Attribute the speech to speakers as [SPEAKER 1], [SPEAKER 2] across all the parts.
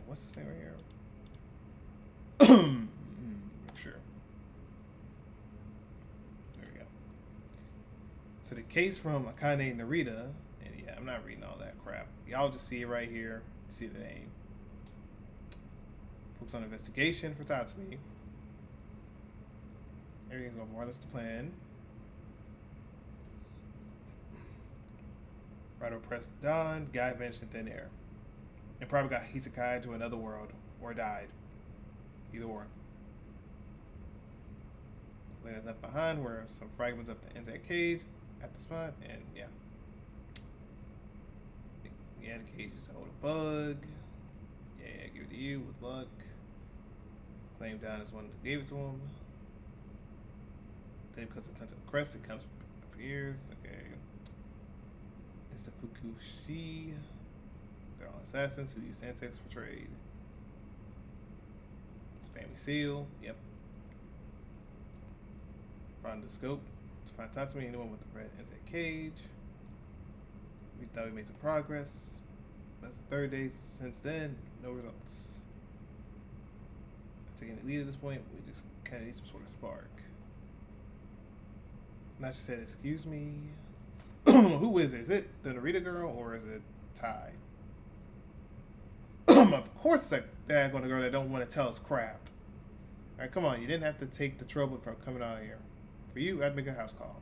[SPEAKER 1] what's this thing right here? Sure. There we go. So the case from Akane Narita, and yeah, I'm not reading all that crap. Y'all just see it right here. See the name. Focus on investigation for Tatsumi. Everything's going more or less to plan. Raidou pressed Dahn. Guy vanished in thin air. And probably got Hisekai to another world. Or died. Either or. Lena's left behind were some fragments of the insect cage at the spot. And yeah. Yeah, the cage used to hold a bug. Yeah, give it to you with luck. Claim Dahn is one who gave it to him. Then because of the crest, it comes appears. Okay. It's the Fukushi. They're all assassins who use insects for trade. Family seal. Yep. Brought the scope to find Tatsumi, anyone with the red insect cage. We thought we made some progress. That's the third day since then. No results. Taking the lead at this point, we just kind of need some sort of spark. Not just said, excuse me. Who is it? Is it the Narita girl or is it Tai? Of course it's that daggone girl that don't want to tell us crap. Alright, come on. You didn't have to take the trouble from coming out of here. For you, I'd make a house call.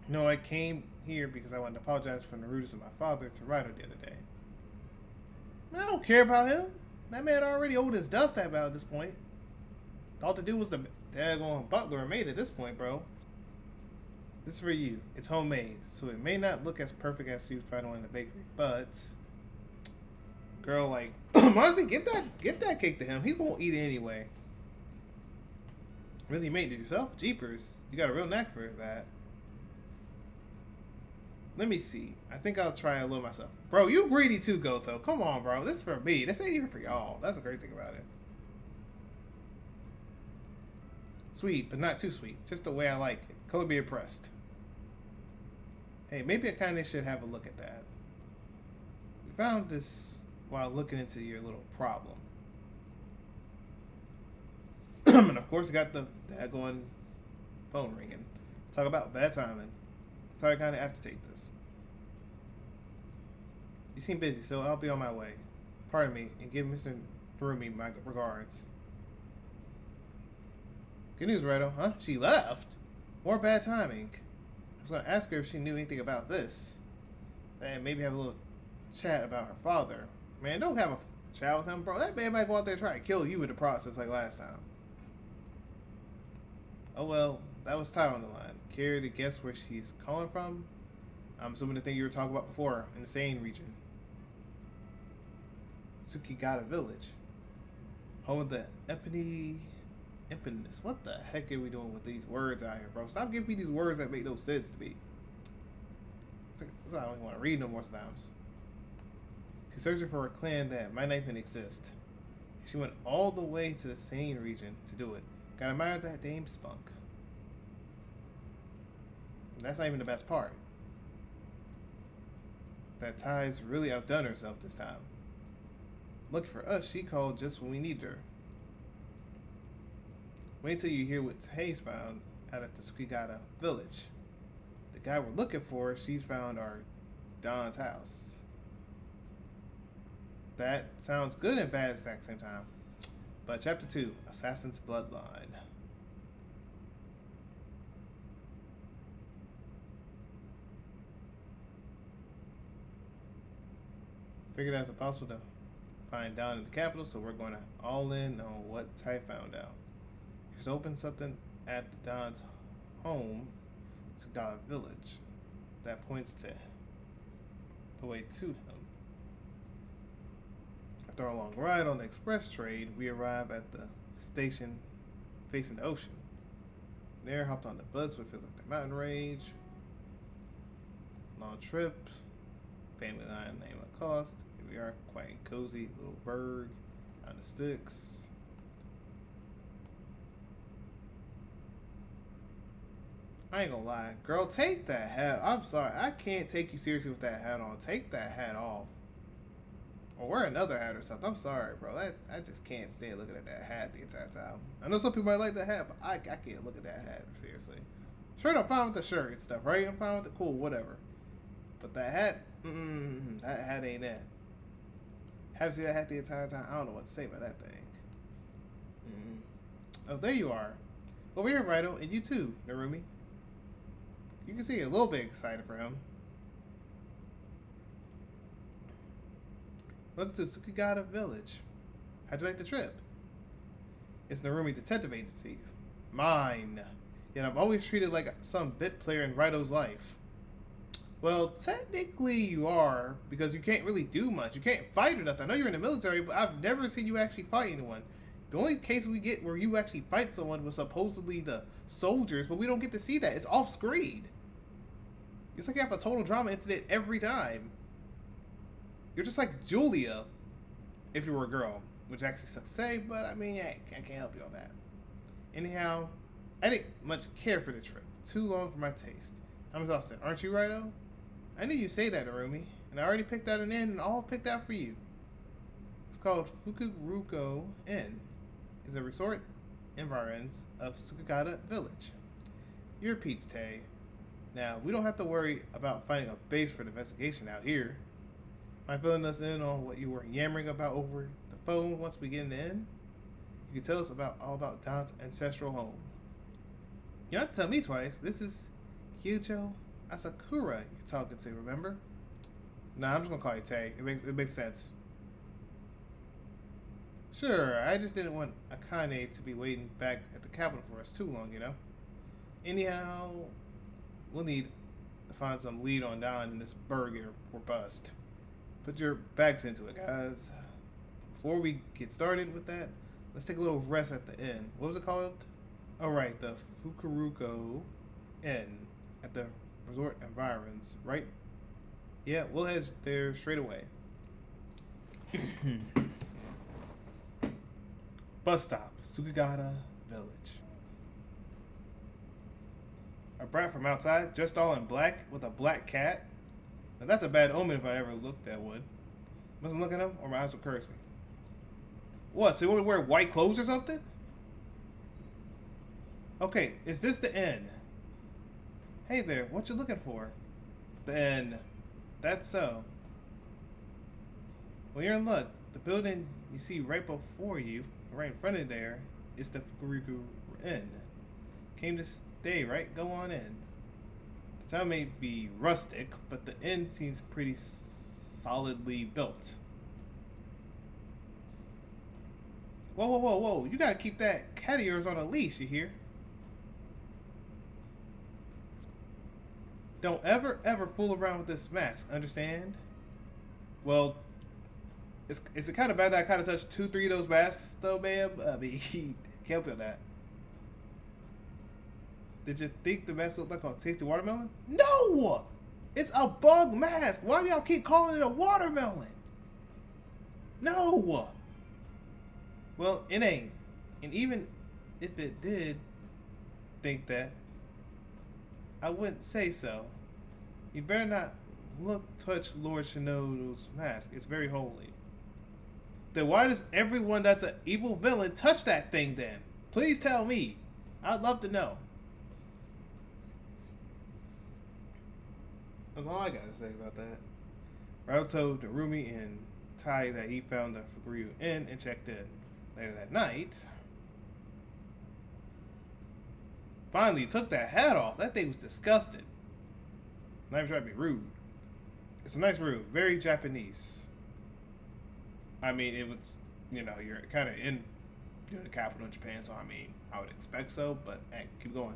[SPEAKER 1] No, I came here because I wanted to apologize for the rudeness of my father to Raidou the other day. I don't care about him. That man already owed his dust at this point. All to do was the daggone butler and maid at this point, bro. This is for you. It's homemade, so it may not look as perfect as you find one in the bakery, but girl, like, honestly, give that cake to him. He's gonna eat it anyway. Really, you made it yourself? Jeepers, you got a real knack for that. Let me see. I think I'll try a little myself. Bro, you greedy too, Goto. Come on, bro. This is for me. This ain't even for y'all. That's the crazy thing about it. Sweet, but not too sweet. Just the way I like it. Color be impressed. Hey, maybe I kind of should have a look at that. We found this while looking into your little problem. And of course, got the daggone phone ringing. Talk about bad timing. Sorry, I kind of have to take this. You seem busy, so I'll be on my way. Pardon me, and give Mr. Harumi my regards. Good news, Raidou. Huh? She left? More bad timing. I was going to ask her if she knew anything about this. And maybe have a little chat about her father. Man, don't have a chat with him, bro. That man might go out there and try to kill you in the process like last time. Oh well, that was Ty on the line. Care to guess where she's calling from? I'm assuming the thing you were talking about before, in the same region. Tsukigata Village. Home of the Emptiness. What the heck are we doing with these words out here, bro? Stop giving me these words that make no sense to me. That's why I don't even want to read no more times. She's searching for a clan that might not even exist. She went all the way to the same region to do it. Gotta admire that dame spunk. And that's not even the best part. That Ty's really outdone herself this time. Looking for us, she called just when we needed her. Wait till you hear what Hayes found out at the Tsukigata village. The guy we're looking for, she's found our Dahn's house. That sounds good and bad at the same time. But chapter 2, Assassin's Bloodline. Figured out it's impossible to find Dahn in the capital, so we're going to all in on what Tai found out. He's opened something at the Dahn's home, Tsukigata village, that points to the way to him. After a long ride on the express train, we arrive at the station facing the ocean. From there, hopped on the bus, which feels like the mountain range. Long trip, family line name Lacoste. Here we are, quiet and cozy, little burg on the sticks. I ain't gonna lie. Girl, take that hat. I'm sorry. I can't take you seriously with that hat on. Take that hat off. Or wear another hat or something. I'm sorry, bro. I just can't stand looking at that hat the entire time. I know some people might like the hat, but I can't look at that hat, seriously. Shirt, I'm fine with the shirt and stuff, right? I'm fine with the cool, whatever. But that hat, that hat ain't it. Haven't seen that hat the entire time. I don't know what to say about that thing. Oh, there you are. Over here, Raidou, and you too, Narumi. You can see you're a little bit excited for him. Welcome to Tsukigata Village. How'd you like the trip? It's Narumi Detective Agency. Mine. Yet I'm always treated like some bit player in Raidou's life. Well, technically you are, because you can't really do much. You can't fight or nothing. I know you're in the military, but I've never seen you actually fight anyone. The only case we get where you actually fight someone was supposedly the soldiers, but we don't get to see that. It's off screen. It's like you have a total drama incident every time. You're just like Julia, if you were a girl, which actually sucks to say, but I mean, I can't help you on that. Anyhow, I didn't much care for the trip. Too long for my taste. I'm exhausted. Aren't you, Raidou? I knew you'd say that, Narumi, and I already picked out an inn and all picked out for you. It's called Fukuruko Inn. It's a resort environs of Tsukigata Village. You're a peach, Tay. Now, we don't have to worry about finding a base for the investigation out here. Mind filling us in on what you were yammering about over the phone once we get in the inn? You can tell us all about Dahn's ancestral home. You don't have to tell me twice. This is Kyujo Asakura you're talking to, remember? Nah, I'm just gonna call you Tay. It makes sense. Sure, I just didn't want Akane to be waiting back at the capital for us too long, you know? Anyhow, we'll need to find some lead on Dahn in this burger or bust. Put your backs into it, guys. Before we get started with that, let's take a little rest at the inn. What was it called? Oh, right, the Fukuruko Inn at the resort environs, right? Yeah, we'll head there straight away. Bus stop, Tsukigata Village. A brat from outside, dressed all in black with a black cat. Now that's a bad omen if I ever looked at one. Mustn't look at him or my eyes will curse me. What, so you want me to wear white clothes or something? Okay, is this the inn? Hey there, what you looking for? The inn. That's so. Well, you're in luck. The building you see right before you, right in front of there, is the Fukuruko Inn. Came to stay, right? Go on in. The town may be rustic, but the inn seems pretty solidly built. Whoa, whoa, whoa, whoa. You gotta keep that cat of yours on a leash, you hear? Don't ever fool around with this mask, understand? Well, is it kind of bad that I kind of touched 2-3 of those masks, though, ma'am? I mean, can't help you on that. Did you think the mask looked like a tasty watermelon? No! It's a bug mask. Why do y'all keep calling it a watermelon? No! Well, it ain't. And even if it did think that, I wouldn't say so. You better not touch Lord Shinoda's mask. It's very holy. Then why does everyone that's an evil villain touch that thing then? Please tell me. I'd love to know. That's all I gotta say about that. Raidou told Narumi and Tai that he found the Fukuruko Inn and checked in. Later that night, finally took that hat off. That thing was disgusting. Not even trying to be rude. It's a nice room, very Japanese. I mean, it was, you know, you're kind of in the capital of Japan, so I mean, I would expect so, but hey, keep going.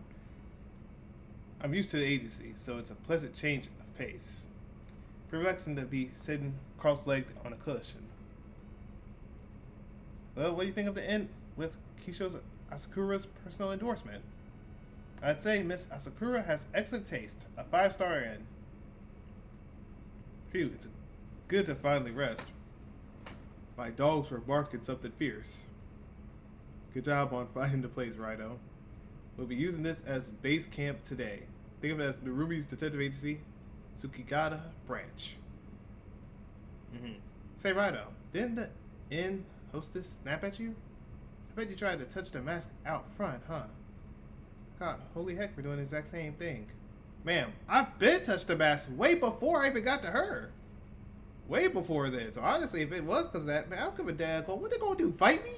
[SPEAKER 1] I'm used to the agency, so it's a pleasant change of pace. Relaxing to be sitting cross-legged on a cushion. Well, what do you think of the inn with Kisho's Asakura's personal endorsement? I'd say Miss Asakura has excellent taste. A 5-star inn. Phew, it's good to finally rest. My dogs were barking something fierce. Good job on finding the place, Raidou. We'll be using this as base camp today. Think of it as Narumi's detective agency, Tsukigata branch. Say, Raidou, didn't the inn hostess snap at you? I bet you tried to touch the mask out front, huh? God, holy heck, we're doing the exact same thing. Ma'am, I've been touched the mask way before I even got to her. Way before then. So honestly, if it was because of that, man, I don't give a damn. What they gonna do? Fight me?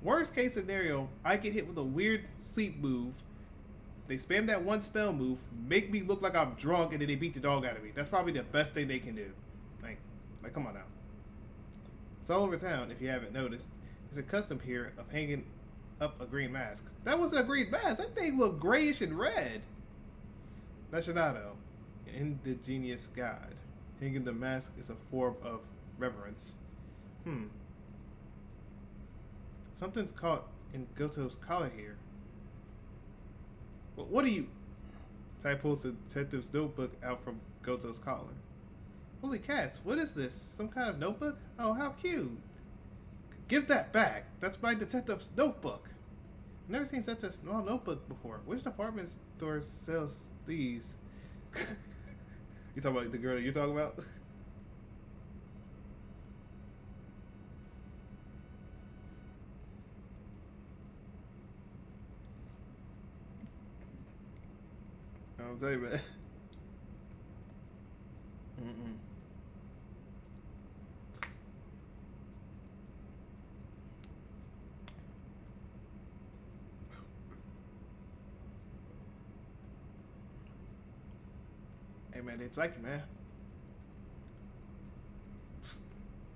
[SPEAKER 1] Worst case scenario, I get hit with a weird sleep move. They spam that one spell move, make me look like I'm drunk, and then they beat the dog out of me. That's probably the best thing they can do. Like, come on now. It's all over town, if you haven't noticed. There's a custom here of hanging up a green mask. That wasn't a green mask. That thing looked grayish and red. That's Shinato, an indigenous god. Hanging the mask is a form of reverence. Something's caught in Goto's collar here. Well, what are you... Tai pulls the detective's notebook out from Goto's collar. Holy cats, what is this? Some kind of notebook? Oh, how cute. Give that back. That's my detective's notebook. I've never seen such a small notebook before. Which department store sells these? You talking about the girl that you're talking about? I'll tell you, man. Hey, man, it's like you, man.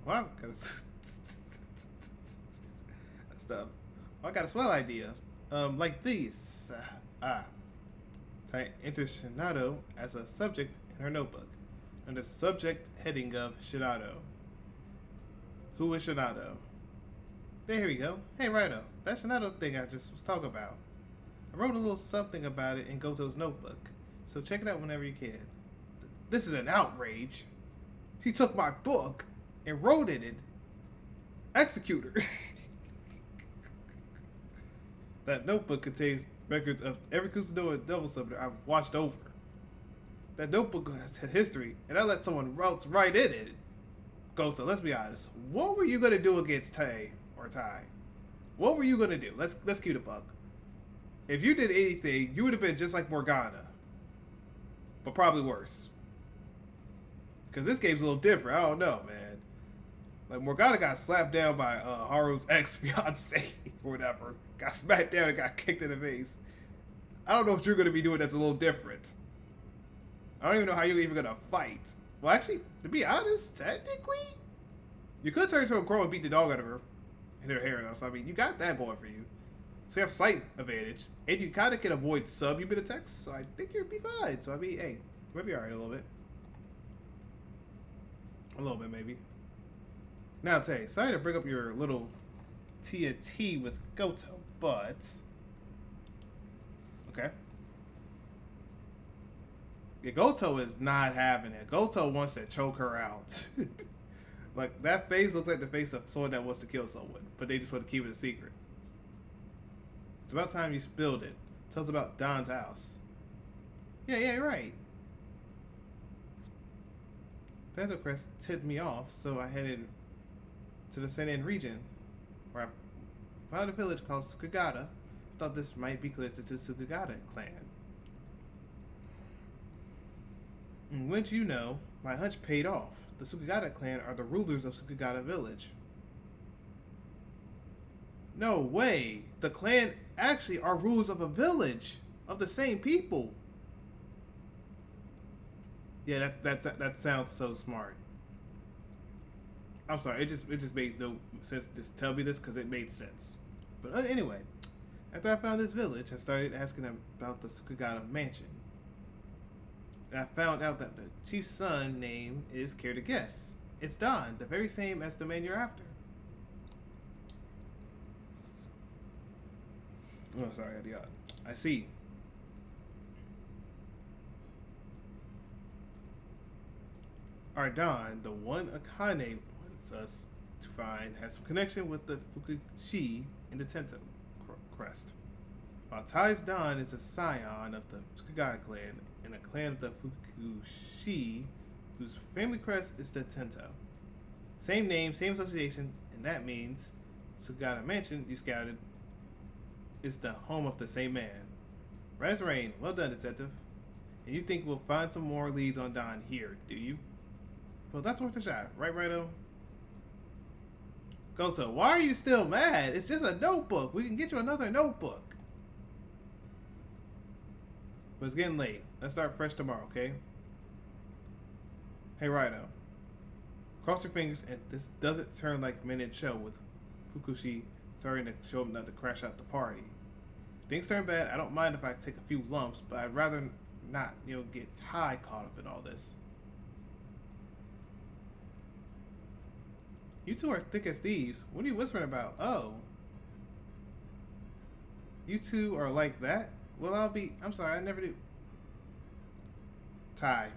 [SPEAKER 1] Well, I got stuff. I got a swell idea. Like these. Tai enters Shinato as a subject in her notebook, under subject heading of Shinato. Who is Shinato? There we go. Hey, Raidou, that Shinato thing I just was talking about. I wrote a little something about it in Goto's notebook, so check it out whenever you can. This is an outrage. She took my book and wrote in it. Execute her. That notebook contains records of every Kuzunoha devil summoner I've watched over. That notebook has history, and I let someone else write in it. Goto, let's be honest. What were you gonna do against Tai? What were you gonna do? Let's cue the buck. If you did anything, you would have been just like Morgana, but probably worse. Cause this game's a little different. I don't know, man. Like Morgana got slapped down by Haru's ex-fiance or whatever. Got smacked down and got kicked in the face. I don't know what you're gonna be doing that's a little different. I don't even know how you're even gonna fight. Well, actually, to be honest, technically, you could turn into a girl and beat the dog out of her in her hair. So I mean, you got that going for you. So you have slight advantage, and you kind of can avoid some human attacks. So I think you'll be fine. So I mean, hey, you might be alright a little bit. A little bit, maybe. Now, Tay, sorry to bring up your little T with Goto, but... Okay. Yeah, Goto is not having it. Goto wants to choke her out. Like, that face looks like the face of someone that wants to kill someone, but they just want to keep it a secret. It's about time you spilled it. Tell us about Dahn's house. Yeah, right. Tanto Crest tipped me off, so I headed to the Seinen region, where I found a village called Sukigata. Thought this might be connected to the Sukigata clan. And wouldn't you know, my hunch paid off. The Sukigata clan are the rulers of Sukigata village. No way! The clan actually are rulers of a village of the same people. Yeah, that sounds so smart. I'm sorry, it just made no sense to tell me this because it made sense. But anyway, after I found this village, I started asking them about the Sukigata mansion. And I found out that the chief's son name is, care to guess, it's Dahn, the very same as the man you're after. Oh, sorry, I had to yawn. I see. Our Dahn, the one Akane wants us to find, has some connection with the Fukushi in the Tento crest. While Tai's Dahn is a scion of the Sukigata clan and a clan of the Fukushi, whose family crest is the Tento. Same name, same association, and that means Sugata Mansion you scouted is the home of the same man. Right as rain. Well done, detective. And you think we'll find some more leads on Dahn here, do you? Well, that's worth a shot. Right, Raidou? Goto, why are you still mad? It's just a notebook. We can get you another notebook. But it's getting late. Let's start fresh tomorrow, okay? Hey, Raidou. Cross your fingers and this doesn't turn like Minute Show with Fukushi starting to show him not to crash out the party. If things turn bad, I don't mind if I take a few lumps, but I'd rather not, get Tai caught up in all this. You two are thick as thieves. What are you whispering about? Oh. You two are like that? Well, I'm sorry, I never do. Tai.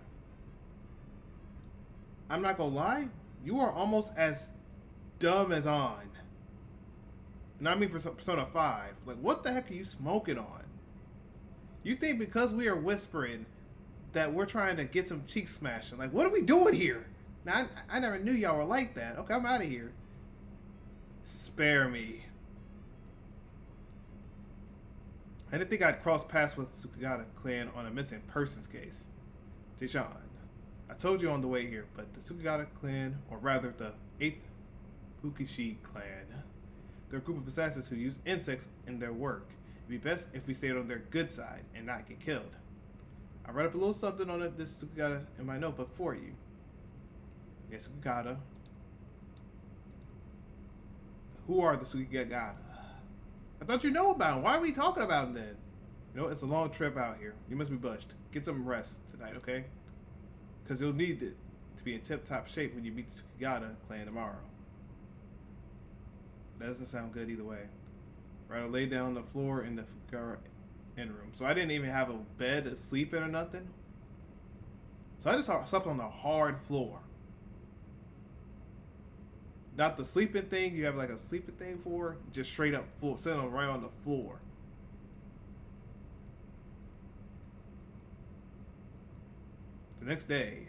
[SPEAKER 1] I'm not gonna lie, you are almost as dumb as On. And I mean for Persona 5. Like, what the heck are you smoking on? You think because we are whispering that we're trying to get some cheek smashing? Like, what are we doing here? Now, I never knew y'all were like that. Okay, I'm out of here. Spare me. I didn't think I'd cross paths with Sugata clan on a missing persons case. Deshawn, I told you on the way here, but the Sugata clan, or rather the 8th Ukishi clan, they're a group of assassins who use insects in their work. It'd be best if we stayed on their good side and not get killed. I read up a little something on this Sugata in my notebook for you. Yes, Sugata. Who are the Sugata? I thought you know about them. Why are we talking about them then? It's a long trip out here. You must be bushed. Get some rest tonight, okay? Because you'll need it to be in tip-top shape when you meet the Sugata clan tomorrow. That doesn't sound good either way. Right, I lay down on the floor in the Fukara in room. So I didn't even have a bed to sleep in or nothing. So I just slept on the hard floor. Not the sleeping thing you have like a sleeping thing for. Just straight up floor. Sitting right on the floor. The next day.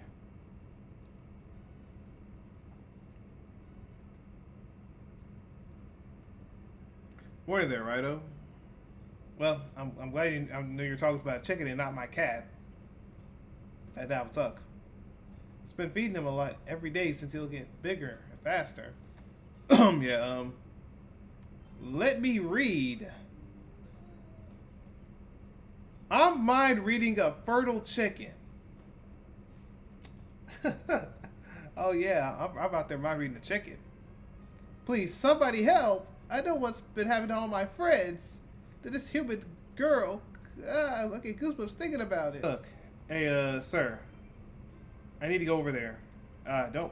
[SPEAKER 1] Morning there, Raidou. Well, I'm glad I know you're talking about a chicken and not my cat. That would suck. It's been feeding him a lot every day since he'll get bigger and faster. Yeah, let me read. I mind reading a fertile chicken. Oh yeah, I'm out there mind reading a chicken. Please, somebody help. I know what's been happening to all my friends. That this human girl, I get goosebumps thinking about it. Look, hey, sir. I need to go over there. Don't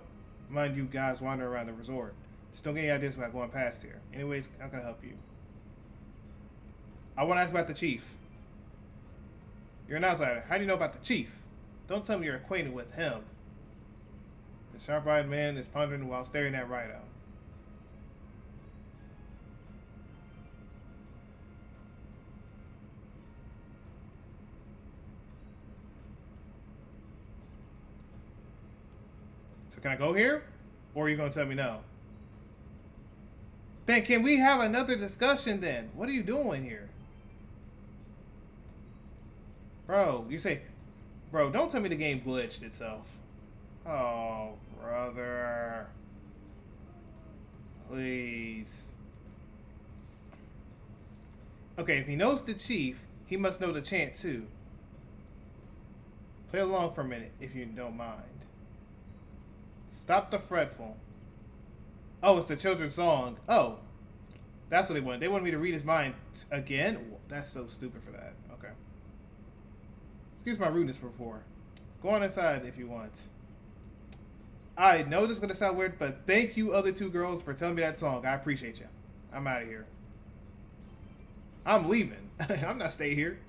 [SPEAKER 1] mind you guys wandering around the resort. Just don't get any ideas about going past here. Anyways, how can I help you? I want to ask about the chief. You're an outsider. How do you know about the chief? Don't tell me you're acquainted with him. The sharp-eyed man is pondering while staring at Raidou. So can I go here? Or are you going to tell me no? Then can we have another discussion then? What are you doing here? Bro, bro, don't tell me the game glitched itself. Oh, brother. Please. Okay, if he knows the chief, he must know the chant too. Play along for a minute, if you don't mind. Stop the fretful. Oh, it's the children's song. Oh, that's what they wanted. They wanted me to read his mind again? That's so stupid for that. Okay. Excuse my rudeness before. Go on inside if you want. I know this is going to sound weird, but thank you other two girls for telling me that song. I appreciate you. I'm out of here. I'm leaving. I'm not staying here.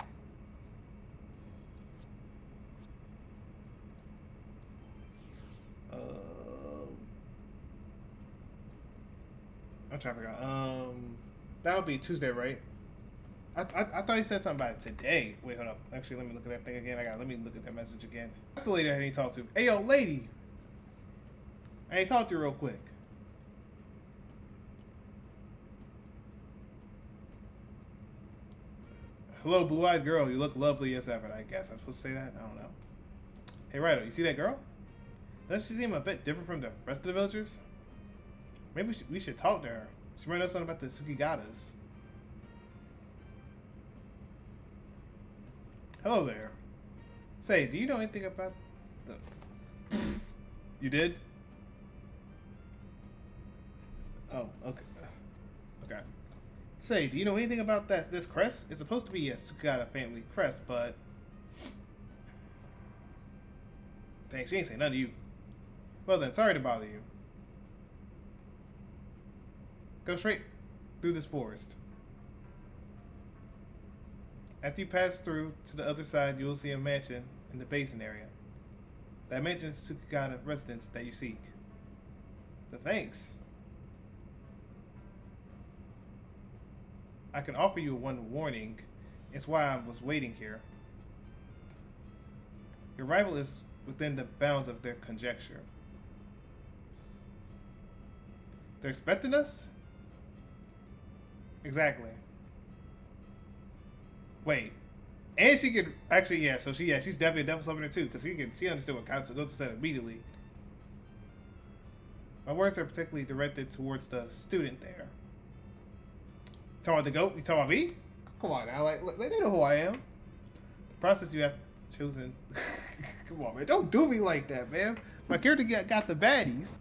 [SPEAKER 1] I'm trying to figure out. That would be Tuesday, right? I thought he said something about it today. Wait, hold up. Actually, let me look at that thing again. Let me look at that message again. That's the lady I need to talk to. Hey, yo, lady. I ain't talk to you real quick. Hello, blue-eyed girl. You look lovely as ever, I guess. I'm supposed to say that? I don't know. Hey, Raidou, you see that girl? Doesn't she seem a bit different from the rest of the villagers? Maybe we should talk to her. She might know something about the Tsukigatas. Hello there. Say, do you know anything about the... You did? Oh, okay. Okay. Say, do you know anything about this crest? It's supposed to be a Tsukigata family crest, but... Dang, she ain't saying nothing to you. Well then, sorry to bother you. Go straight through this forest. After you pass through to the other side, you will see a mansion in the basin area. That mansion is the Tsukigata residence that you seek. So thanks. I can offer you one warning. It's why I was waiting here. Your rival is within the bounds of their conjecture. They're expecting us? Exactly. Wait. And she could actually, yeah, so she's definitely a devil summoner too, because she understood what Goto said immediately. My words are particularly directed towards the student there. You talking about the goat? You talking about me? Come on now, like they know who I am. The process you have chosen. Come on, man, don't do me like that, man. My character got the baddies.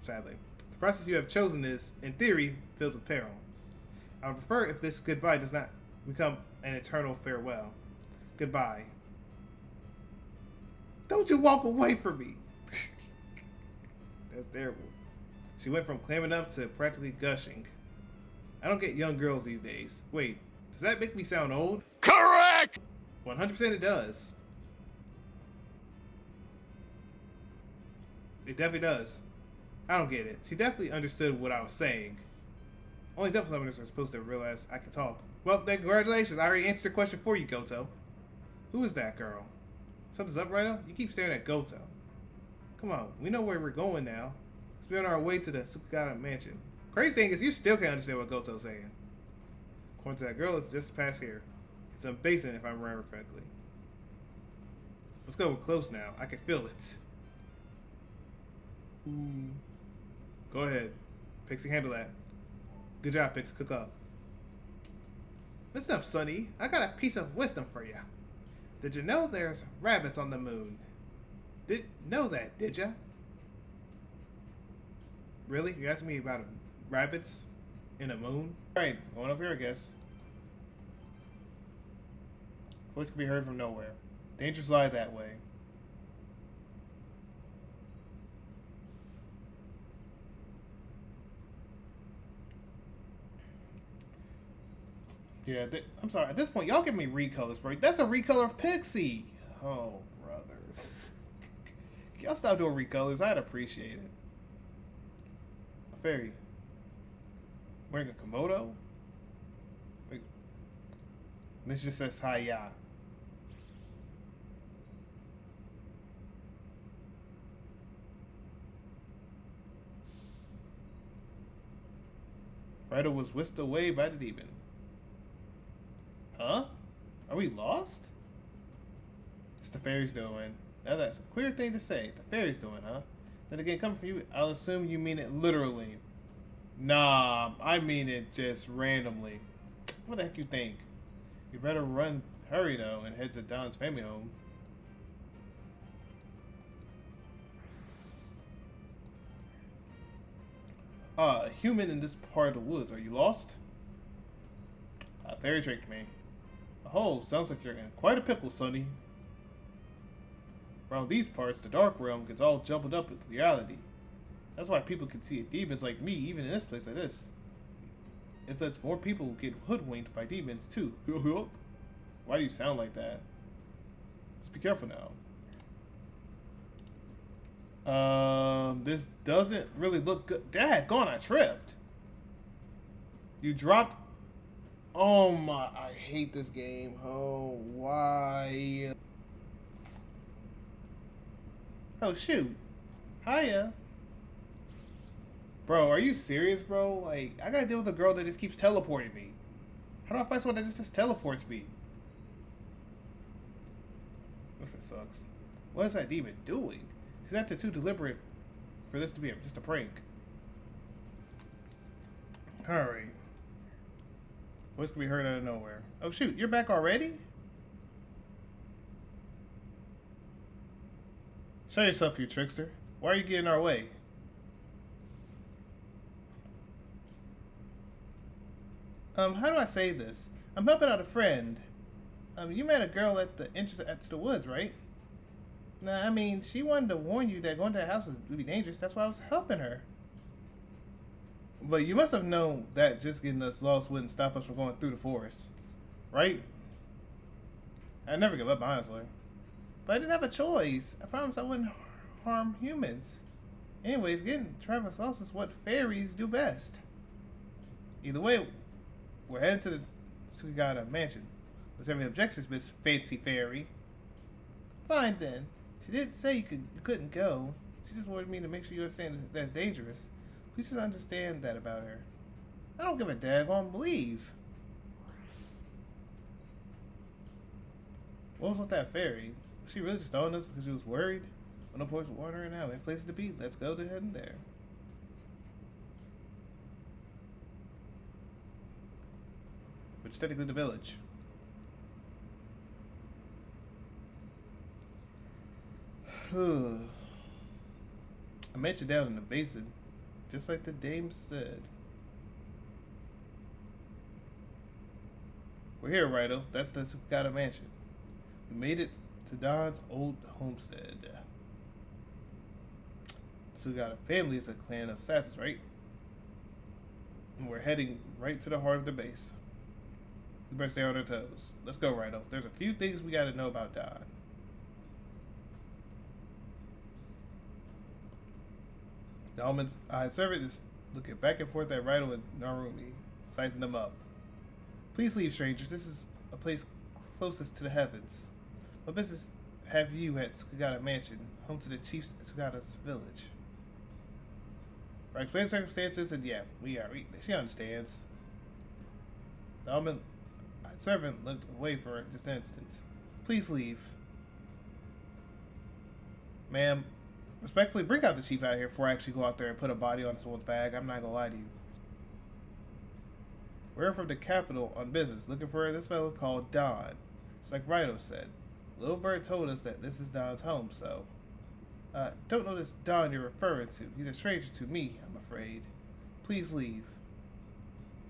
[SPEAKER 1] Sadly, the process you have chosen is, in theory, filled with peril. I would prefer if this goodbye does not become an eternal farewell. Goodbye. Don't you walk away from me. That's terrible. She went from clamming up to practically gushing. I don't get young girls these days. Wait, does that make me sound old?
[SPEAKER 2] Correct!
[SPEAKER 1] 100% it does. It definitely does. I don't get it. She definitely understood what I was saying. Only devil summoners are supposed to realize I can talk. Well, then congratulations. I already answered the question for you, Goto. Who is that girl? Something's up, Raidou? You keep staring at Goto. Come on, we know where we're going now. Let's be on our way to the Tsukigata mansion. Crazy thing is, you still can't understand what Goto's saying. According to that girl, it's just past here. It's a basin, if I remember correctly. Let's go. We're close now. I can feel it. Go ahead. Pixie, handle that. Good job, Pixie. Cook up. Listen up, Sonny. I got a piece of wisdom for you. Did you know there's rabbits on the moon? Didn't know that, did ya? Really? You asking me about rabbits in a moon? Alright, going over here, I guess. Voice can be heard from nowhere. Dangers lie that way. Yeah, I'm sorry. At this point, y'all give me recolors, bro. That's a recolor of Pixie. Oh, brother. Y'all stop doing recolors. I'd appreciate it. A fairy. Wearing a Komodo? Wait. This just says hi-ya. Raidou was whisked away by the demon. Huh? Are we lost? It's the fairies doing. Now that's a queer thing to say. The fairies doing, huh? Then again, coming from you, I'll assume you mean it literally. Nah, I mean it just randomly. What the heck you think? You better hurry though, and head to Dahn's family home. A human in this part of the woods. Are you lost? A fairy tricked me. Oh, sounds like you're in quite a pickle, Sonny. Around these parts, the dark realm gets all jumbled up into reality. That's why people can see demons like me even in this place like this. It lets more people get hoodwinked by demons too. Why do you sound like that? Just be careful now. This doesn't really look good. Dad, gone, I tripped. You dropped. Oh my, I hate this game. Oh, why? Oh, shoot. Hiya. Bro, are you serious, bro? Like, I gotta deal with a girl that just keeps teleporting me. How do I find someone that just teleports me? This sucks. What is that demon doing? She's acting too deliberate for this to be just a prank. Alright. Voice can be heard out of nowhere. Oh shoot, you're back already? Show yourself, you trickster. Why are you getting in our way? How do I say this? I'm helping out a friend. You met a girl at the entrance at the woods, right? Nah, I mean, she wanted to warn you that going to her house would be dangerous. That's why I was helping her. But you must have known that just getting us lost wouldn't stop us from going through the forest, right? I'd never give up, honestly. But I didn't have a choice. I promised I wouldn't harm humans. Anyways, getting Travis lost is what fairies do best. Either way, we're heading to the Sugata mansion. Let's have any objections, Miss Fancy Fairy. Fine then. She didn't say you couldn't go. She just wanted me to make sure you understand that's dangerous. Please just understand that about her. I don't give a daggone leave. What was with that fairy? Was she really just throwing us because she was worried? Well, no points wandering now. We have places to be. Let's go to head in there. Which is technically the village. I met you down in the basin, just like the dame said. We're here, Raidou. That's the Sugata mansion. We made it to Dahn's old homestead. The Sugata family is a clan of assassins, right? And we're heading right to the heart of the base. We better stay on our toes. Let's go, Raidou. There's a few things we gotta know about Dahn. The almond's eyed servant is looking back and forth at Raidou and Narumi, sizing them up. Please leave, strangers. This is a place closest to the heavens. What business have you at Sugata Mansion, home to the chief's Sugata's village? Right, explain circumstances, and yeah, she understands. The almond eyed servant looked away for just an instant. Please leave. Ma'am, respectfully, bring out the chief out here before I actually go out there and put a body on someone's bag. I'm not gonna lie to you. We're from the capital on business, looking for this fellow called Dahn. It's like Raidou said. Little Bird told us that this is Dahn's home, so... don't know this Dahn you're referring to. He's a stranger to me, I'm afraid. Please leave.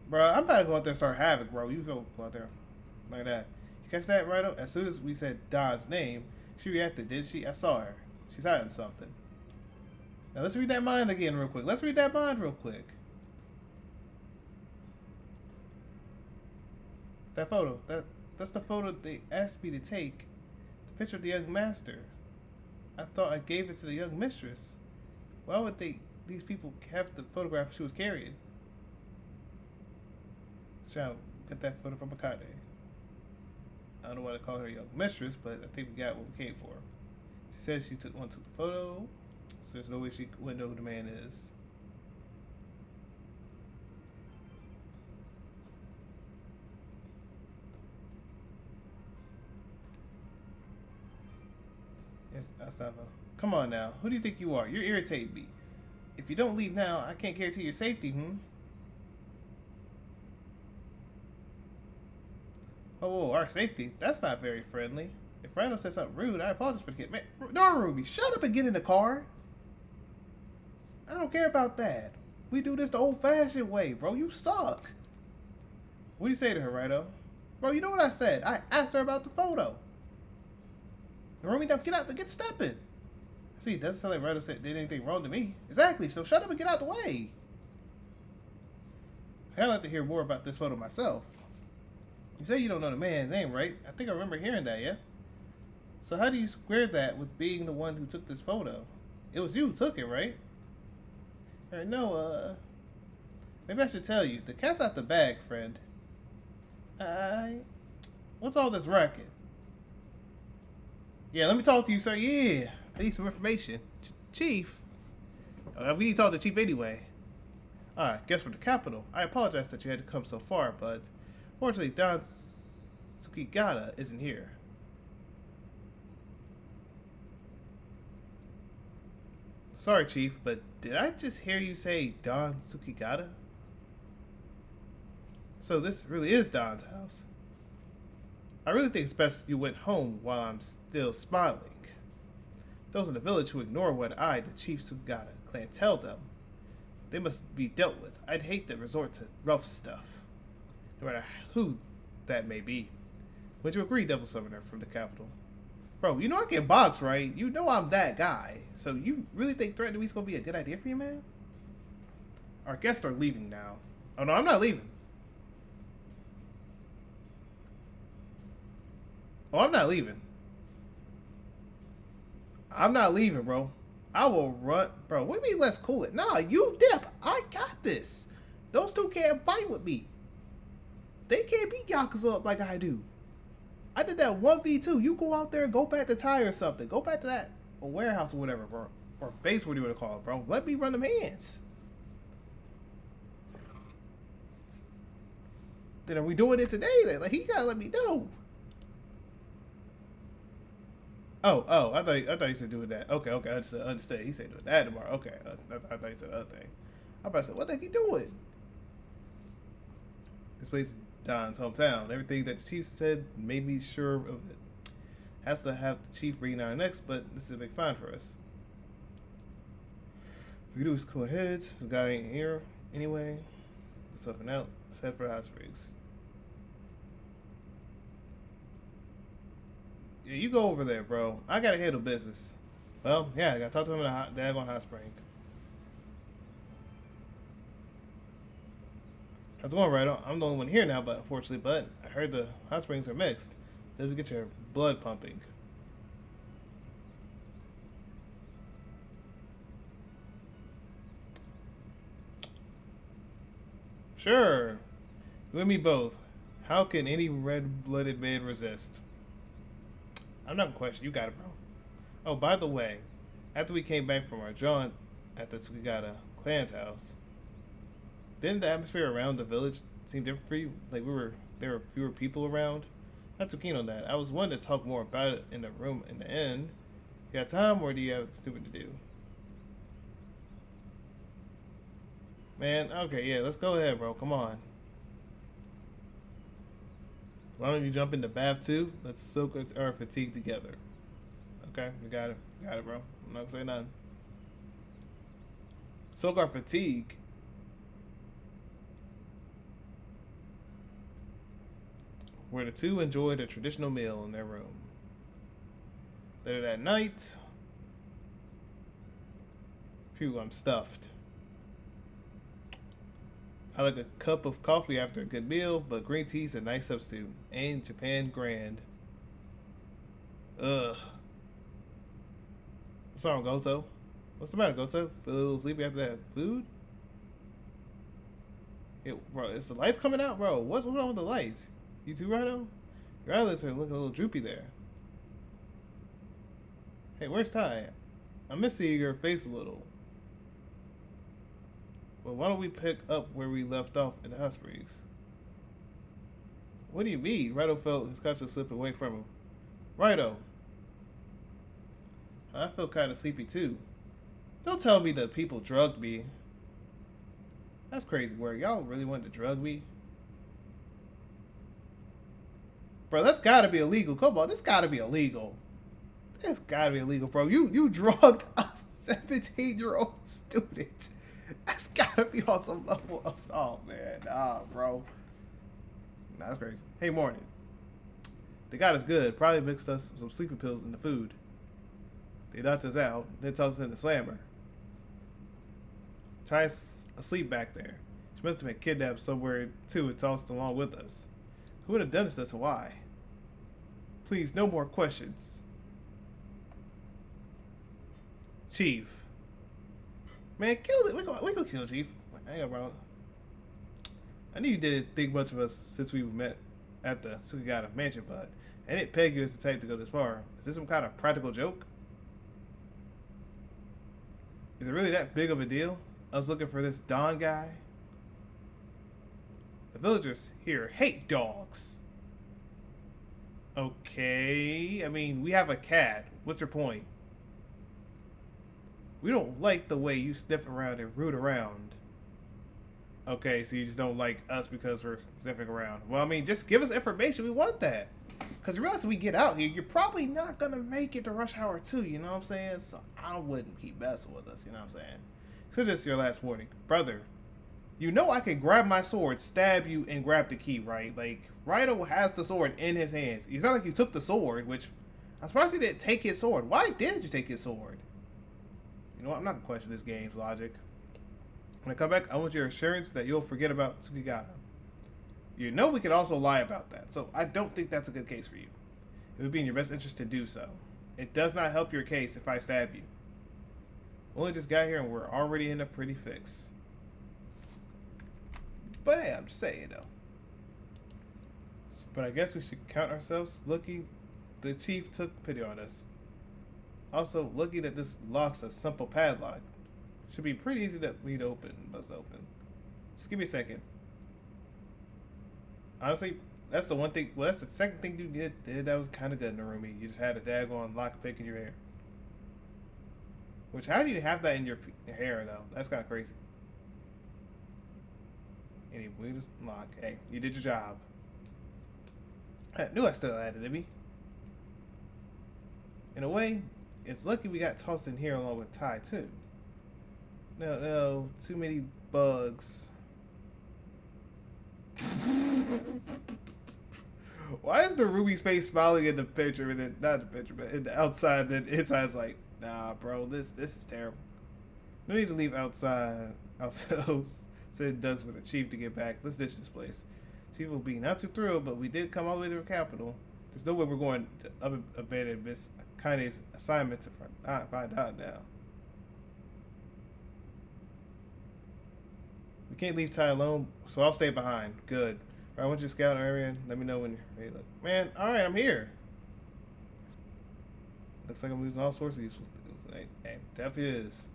[SPEAKER 1] Bro, I'm about to go out there and start havoc, bro. You go out there like that. You catch that, Raidou? As soon as we said Dahn's name, she reacted, didn't she? I saw her. She's hiding something. Now let's read that mind again real quick. Let's read that mind real quick. That photo. That's the photo they asked me to take. The picture of the young master. I thought I gave it to the young mistress. Why would these people have the photograph she was carrying? Shall get that photo from Akane. I don't know why they call her young mistress, but I think we got what we came for. She said she took the photo, so there's no way she wouldn't know who the man is. Yes, that's not a... Come on now. Who do you think you are? You're irritating me. If you don't leave now, I can't guarantee your safety, Oh, our safety? That's not very friendly. If Raidou said something rude, I apologize for the kid. Man, Narumi, shut up and get in the car. I don't care about that. We do this the old-fashioned way, bro. You suck. What do you say to her, Raidou? Bro, you know what I said? I asked her about the photo. Narumi, now get out, get stepping. See, it doesn't sound like Raidou said did anything wrong to me. Exactly, so shut up and get out the way. I'd like to hear more about this photo myself. You say you don't know the man's name, right? I think I remember hearing that, yeah? So how do you square that with being the one who took this photo? It was you who took it, right? No, maybe I should tell you. The cat's out the bag, friend. What's all this racket? Yeah, let me talk to you, sir. Yeah, I need some information. Chief, We need to talk to the chief anyway. Guess from the capital. I apologize that you had to come so far, but fortunately, Dahn Sukigata isn't here. Sorry, Chief, but did I just hear you say Dahn Sukigata? So this really is Dahn's house. I really think it's best you went home while I'm still smiling. Those in the village who ignore what I, the Chief Sukigata clan, tell them, they must be dealt with. I'd hate to resort to rough stuff, no matter who that may be. Would you agree, Devil Summoner from the capital? Bro, you know I can box, right? You know I'm that guy. So you really think threatening me is going to be a good idea for you, man? Our guests are leaving now. Oh, no, I'm not leaving. Oh, I'm not leaving. I'm not leaving, bro. I will run. Bro, what do you mean let's cool it? Nah, you dip. I got this. Those two can't fight with me. They can't beat Yakuza up like I do. I did that 1v2. You go out there and go back to Thai or something. Go back to that warehouse or whatever, bro. Or base, what do you want to call it, bro. Let me run them hands. Then are we doing it today then? Like, he gotta let me know. Oh, I thought you said doing that. Okay, I understand. He said doing that tomorrow. Okay, I thought you said the other thing. I about to say, what the heck he doing? This place is Dahn's hometown. Everything that the chief said made me sure of it. Has to have the chief bring down next, but this is a big find for us. We do is cool heads. The guy ain't here anyway. Something out. Let's head for the hot springs. Yeah, you go over there, bro. I gotta handle business. Well, yeah, I gotta talk to him in the daggone hot spring. How's it going, Raidou? I'm the only one here now, but unfortunately, but I heard the hot springs are mixed. Doesn't get your blood pumping. Sure. You and me both. How can any red-blooded man resist? I'm not gonna question. You got it, bro. Oh, by the way, after we came back from our jaunt at the Sukigata clan's house, didn't the atmosphere around the village seem different for you? Like there were fewer people around? Not too keen on that. I was wanting to talk more about it in the room in the end. You got time, or do you have stupid to do? Man, okay, yeah, let's go ahead, bro. Come on. Why don't you jump in the bath too? Let's soak our fatigue together. Okay, we got it. Got it, bro. I'm not gonna say nothing. Soak our fatigue. Where the two enjoyed a traditional meal in their room. Later that night. Phew, I'm stuffed. I like a cup of coffee after a good meal, but green tea's a nice substitute. And Japan grand. Ugh. What's wrong, Goto? What's the matter, Goto? Feel a little sleepy after that food? Bro, is the lights coming out? Bro, what's wrong with the lights? You too, Raidou? Your eyelids are looking a little droopy there. Hey, where's Ty? I'm missing your face a little. Well, why don't we pick up where we left off in the hot springs? What do you mean? Raidou felt his conscience slip away from him. Raidou. I feel kind of sleepy too. Don't tell me that people drugged me. That's crazy work. Y'all really wanted to drug me? Bro, that's gotta be illegal. Come on, this gotta be illegal. This gotta be illegal, bro. You drugged a 17-year-old student. That's gotta be on some level of, oh man, nah, bro. Nah, that's crazy. Hey, morning. They got us good. Probably mixed us some sleeping pills in the food. They knocked us out, then tossed us in the slammer. Ty's asleep back there. She must have been kidnapped somewhere too and tossed along with us. Who would have done this and why? Please, no more questions. Chief. Man, kill it. We gonna kill Chief. Hang on, bro. I knew you didn't think much of us since we met at the Sukigata mansion, but I didn't peg you as the type to go this far. Is this some kind of practical joke? Is it really that big of a deal? Us looking for this Dahn guy? The villagers here hate dogs. Okay, I mean, we have a cat. What's your point? We don't like the way you sniff around and root around. Okay, so you just don't like us because we're sniffing around. Well, I mean, just give us information. We want that. Because you realize if we get out here, you're probably not going to make it to rush hour 2, you know what I'm saying? So I wouldn't keep messing with us, you know what I'm saying? So this is your last warning. Brother, you know I can grab my sword, stab you, and grab the key, right? Like, Raidou has the sword in his hands. It's not like you took the sword, which I'm surprised you didn't take his sword. Why did you take his sword? You know what? I'm not going to question this game's logic. When I come back, I want your assurance that you'll forget about Tsukigata. You know we could also lie about that, so I don't think that's a good case for you. It would be in your best interest to do so. It does not help your case if I stab you. We only just got here and we're already in a pretty fix. But hey, I'm just saying though. But I guess we should count ourselves lucky the chief took pity on us. Also, lucky that this lock's a simple padlock. Should be pretty easy to bust open. Just give me a second. Honestly, that's the one thing. Well, that's the second thing you did that was kind of good, Narumi. You just had a daggone lockpick in your hair. Which, how do you have that in your hair though? That's kind of crazy. Anyway, we just lock. Hey, you did your job. I knew I still had it in me. In a way, it's lucky we got tossed in here along with Ty too. No, too many bugs. Why is the Ruby's face smiling in the picture and then not the picture, but in the outside? Then inside's like, nah, bro, this is terrible. No need to leave outside ourselves. Said Doug's for the chief to get back. Let's ditch this place. Chief will be not too thrilled, but we did come all the way to the capital. There's no way we're going to abandon Miss Kane's assignment to find out now. We can't leave Ty alone, so I'll stay behind. Good. All right, I want you to scout our area and let me know when you're ready. Look, man, all right, I'm here. Looks like I'm losing all sorts of useful things. Hey, definitely is.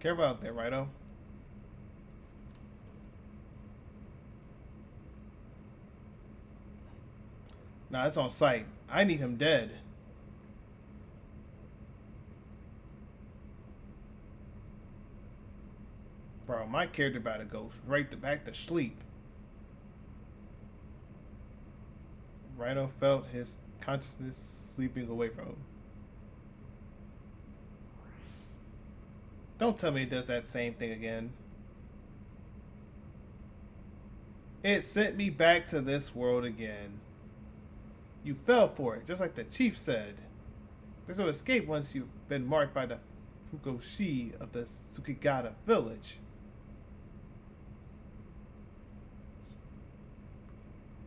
[SPEAKER 1] Careful out there, Raidou. Nah, it's on sight. I need him dead. Bro, my character about to go right back to sleep. Raidou felt his consciousness sleeping away from him. Don't tell me it does that same thing again. It sent me back to this world again. You fell for it, just like the chief said. There's no escape once you've been marked by the Fukoshi of the Tsukigata village.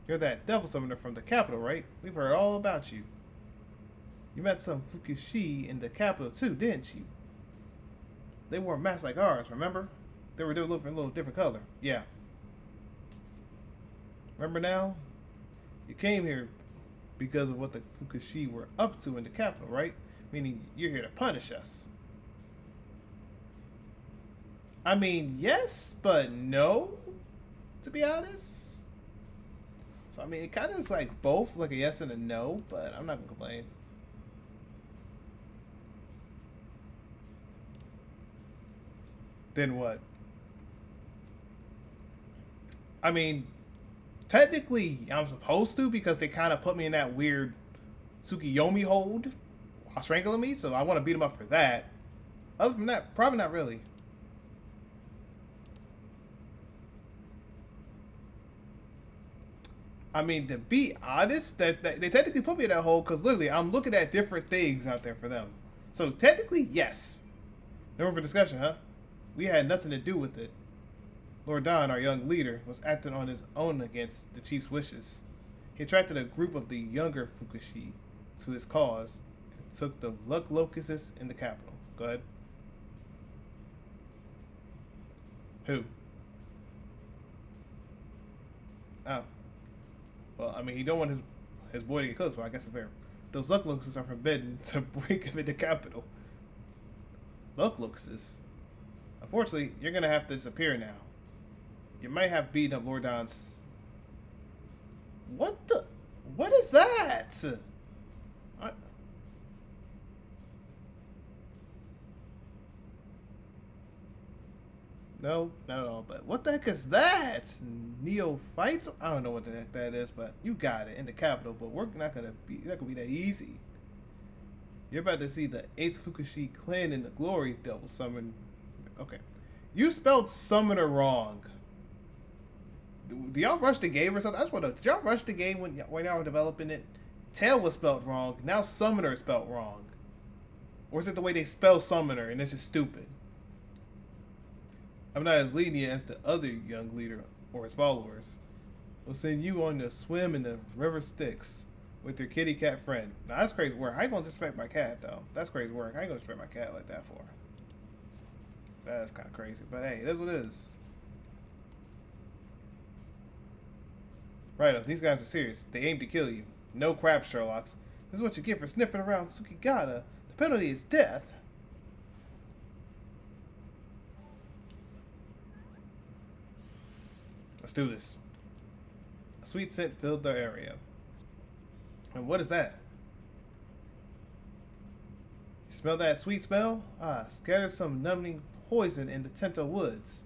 [SPEAKER 1] You're that devil summoner from the capital, right? We've heard all about you. You met some Fukoshi in the capital too, didn't you? They wore masks like ours, remember? They were a little different color. Yeah. Remember now? You came here because of what the Fukoshi were up to in the capital, right? Meaning you're here to punish us. I mean, yes, but no, to be honest. So, I mean, it kind of is like both, like a yes and a no, but I'm not going to complain. Then what? I mean, technically, I'm supposed to because they kind of put me in that weird Tsukiyomi hold while strangling me, so I want to beat him up for that. Other than that, probably not really. I mean, to be honest, that they technically put me in that hole because literally I'm looking at different things out there for them. So technically, yes. No room for discussion, huh? We had nothing to do with it. Lord Dahn, our young leader, was acting on his own against the chief's wishes. He attracted a group of the younger Fukoshi to his cause and took the luck locusts in the capital. Go ahead. Who? Oh. Well, I mean, he don't want his boy to get cooked, so I guess it's fair. Those luck locusts are forbidden to bring him in the capital. Luck locusts? Unfortunately, you're gonna have to disappear now. You might have beaten up Lord Dahn's... What the... What is that? No, not at all. But what the heck is that? Neophytes? I don't know what the heck that is, but you got it in the capital. But we're not gonna be that easy. You're about to see the 8th Fukushi clan in the glory devil summon. Okay, you spelled summoner wrong. Do y'all rush the game or something? I just want to. Did y'all rush the game when y'all were developing it? Tail was spelled wrong. Now summoner is spelled wrong. Or is it the way they spell summoner and it's just stupid? I'm not as lenient as the other young leader or his followers. We'll send you on to swim in the river Styx with your kitty cat friend. Now that's crazy work. How you gonna disrespect my cat though? That's crazy work. How you gonna disrespect my cat like that for? That's kind of crazy. But hey, it is what it is. Right, these guys are serious. They aim to kill you. No crap, Sherlocks. This is what you get for sniffing around Tsukigata. The penalty is death. Let's do this. A sweet scent filled the area. And what is that? You smell that sweet smell? Ah, scatter some numbing poison in the Tento woods.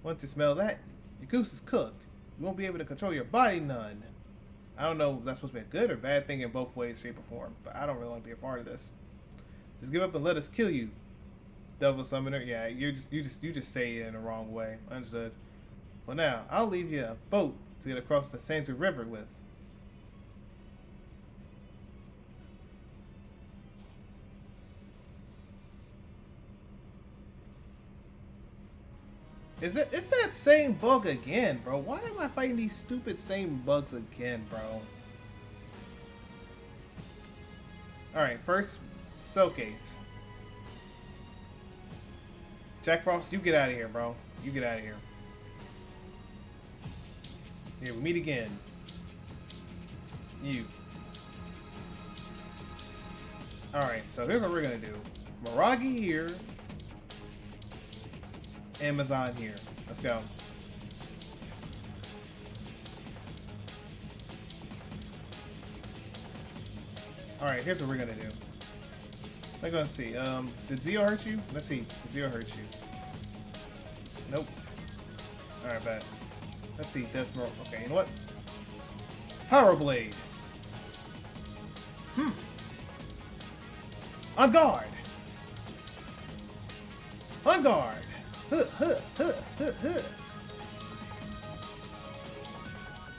[SPEAKER 1] Once you smell that, your goose is cooked. You won't be able to control your body none. I don't know if that's supposed to be a good or bad thing in both ways, shape, or form, but I don't really want to be a part of this. Just give up and let us kill you, Devil Summoner. Yeah, you just say it in the wrong way. Understood. Well, now I'll leave you a boat to get across the Sanzu River with. It's that same bug again, bro. Why am I fighting these stupid same bugs again, bro? Alright, first, Silk Gates. Jack Frost, you get out of here, bro. You get out of here. Here, we meet again. You. Alright, so here's what we're gonna do. Miragi here. Amazon here. Let's go. Alright, here's what we're gonna do. I'm gonna see. Did Zio hurt you? Let's see. Did Zio hurt you? Nope. Alright, bet. Let's see. Desmo. Okay, you know what? Power Blade. On guard. On guard. Huh, huh, huh, huh, huh.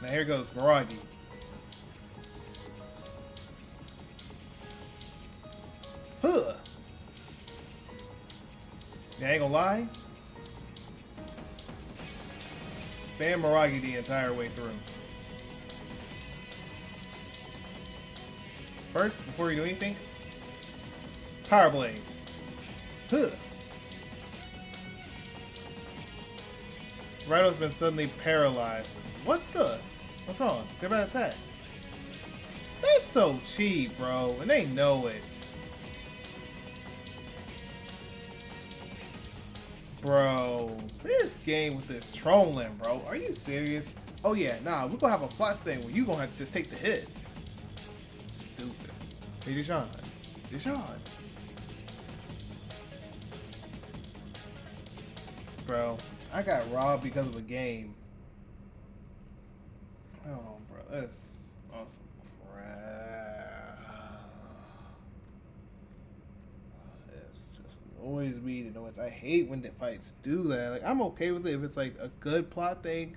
[SPEAKER 1] Now here goes Miragi. Huh. Yeah, I ain't gonna lie. Spam Miragi the entire way through. First, before you do anything, Power Blade. Huh. Raidou's been suddenly paralyzed. What the? What's wrong? They're about to attack. That's so cheap, bro, and they know it. Bro, this game with this trolling, bro. Are you serious? Oh yeah, nah, we're gonna have a plot thing where you gonna have to just take the hit. Stupid. Hey, Deshaun. Deshaun. Bro, I got robbed because of a game. Oh, bro, that's awesome crap. It's just annoys me to know it's. I hate when the fights do that. Like, I'm okay with it if it's like a good plot thing,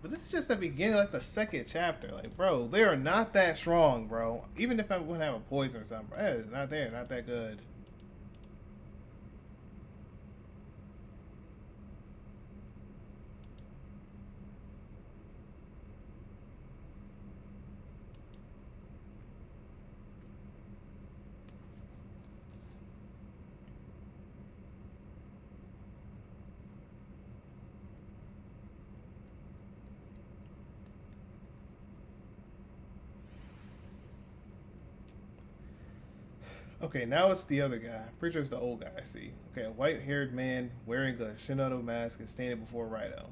[SPEAKER 1] but this is just the beginning, like the second chapter. Like, bro, they are not that strong, bro. Even if I'm gonna have a poison or something, bro, that is not there, not that good. Okay, now it's the other guy. Pretty sure it's the old guy I see. Okay, a white-haired man wearing a Shinodo mask is standing before Raidou.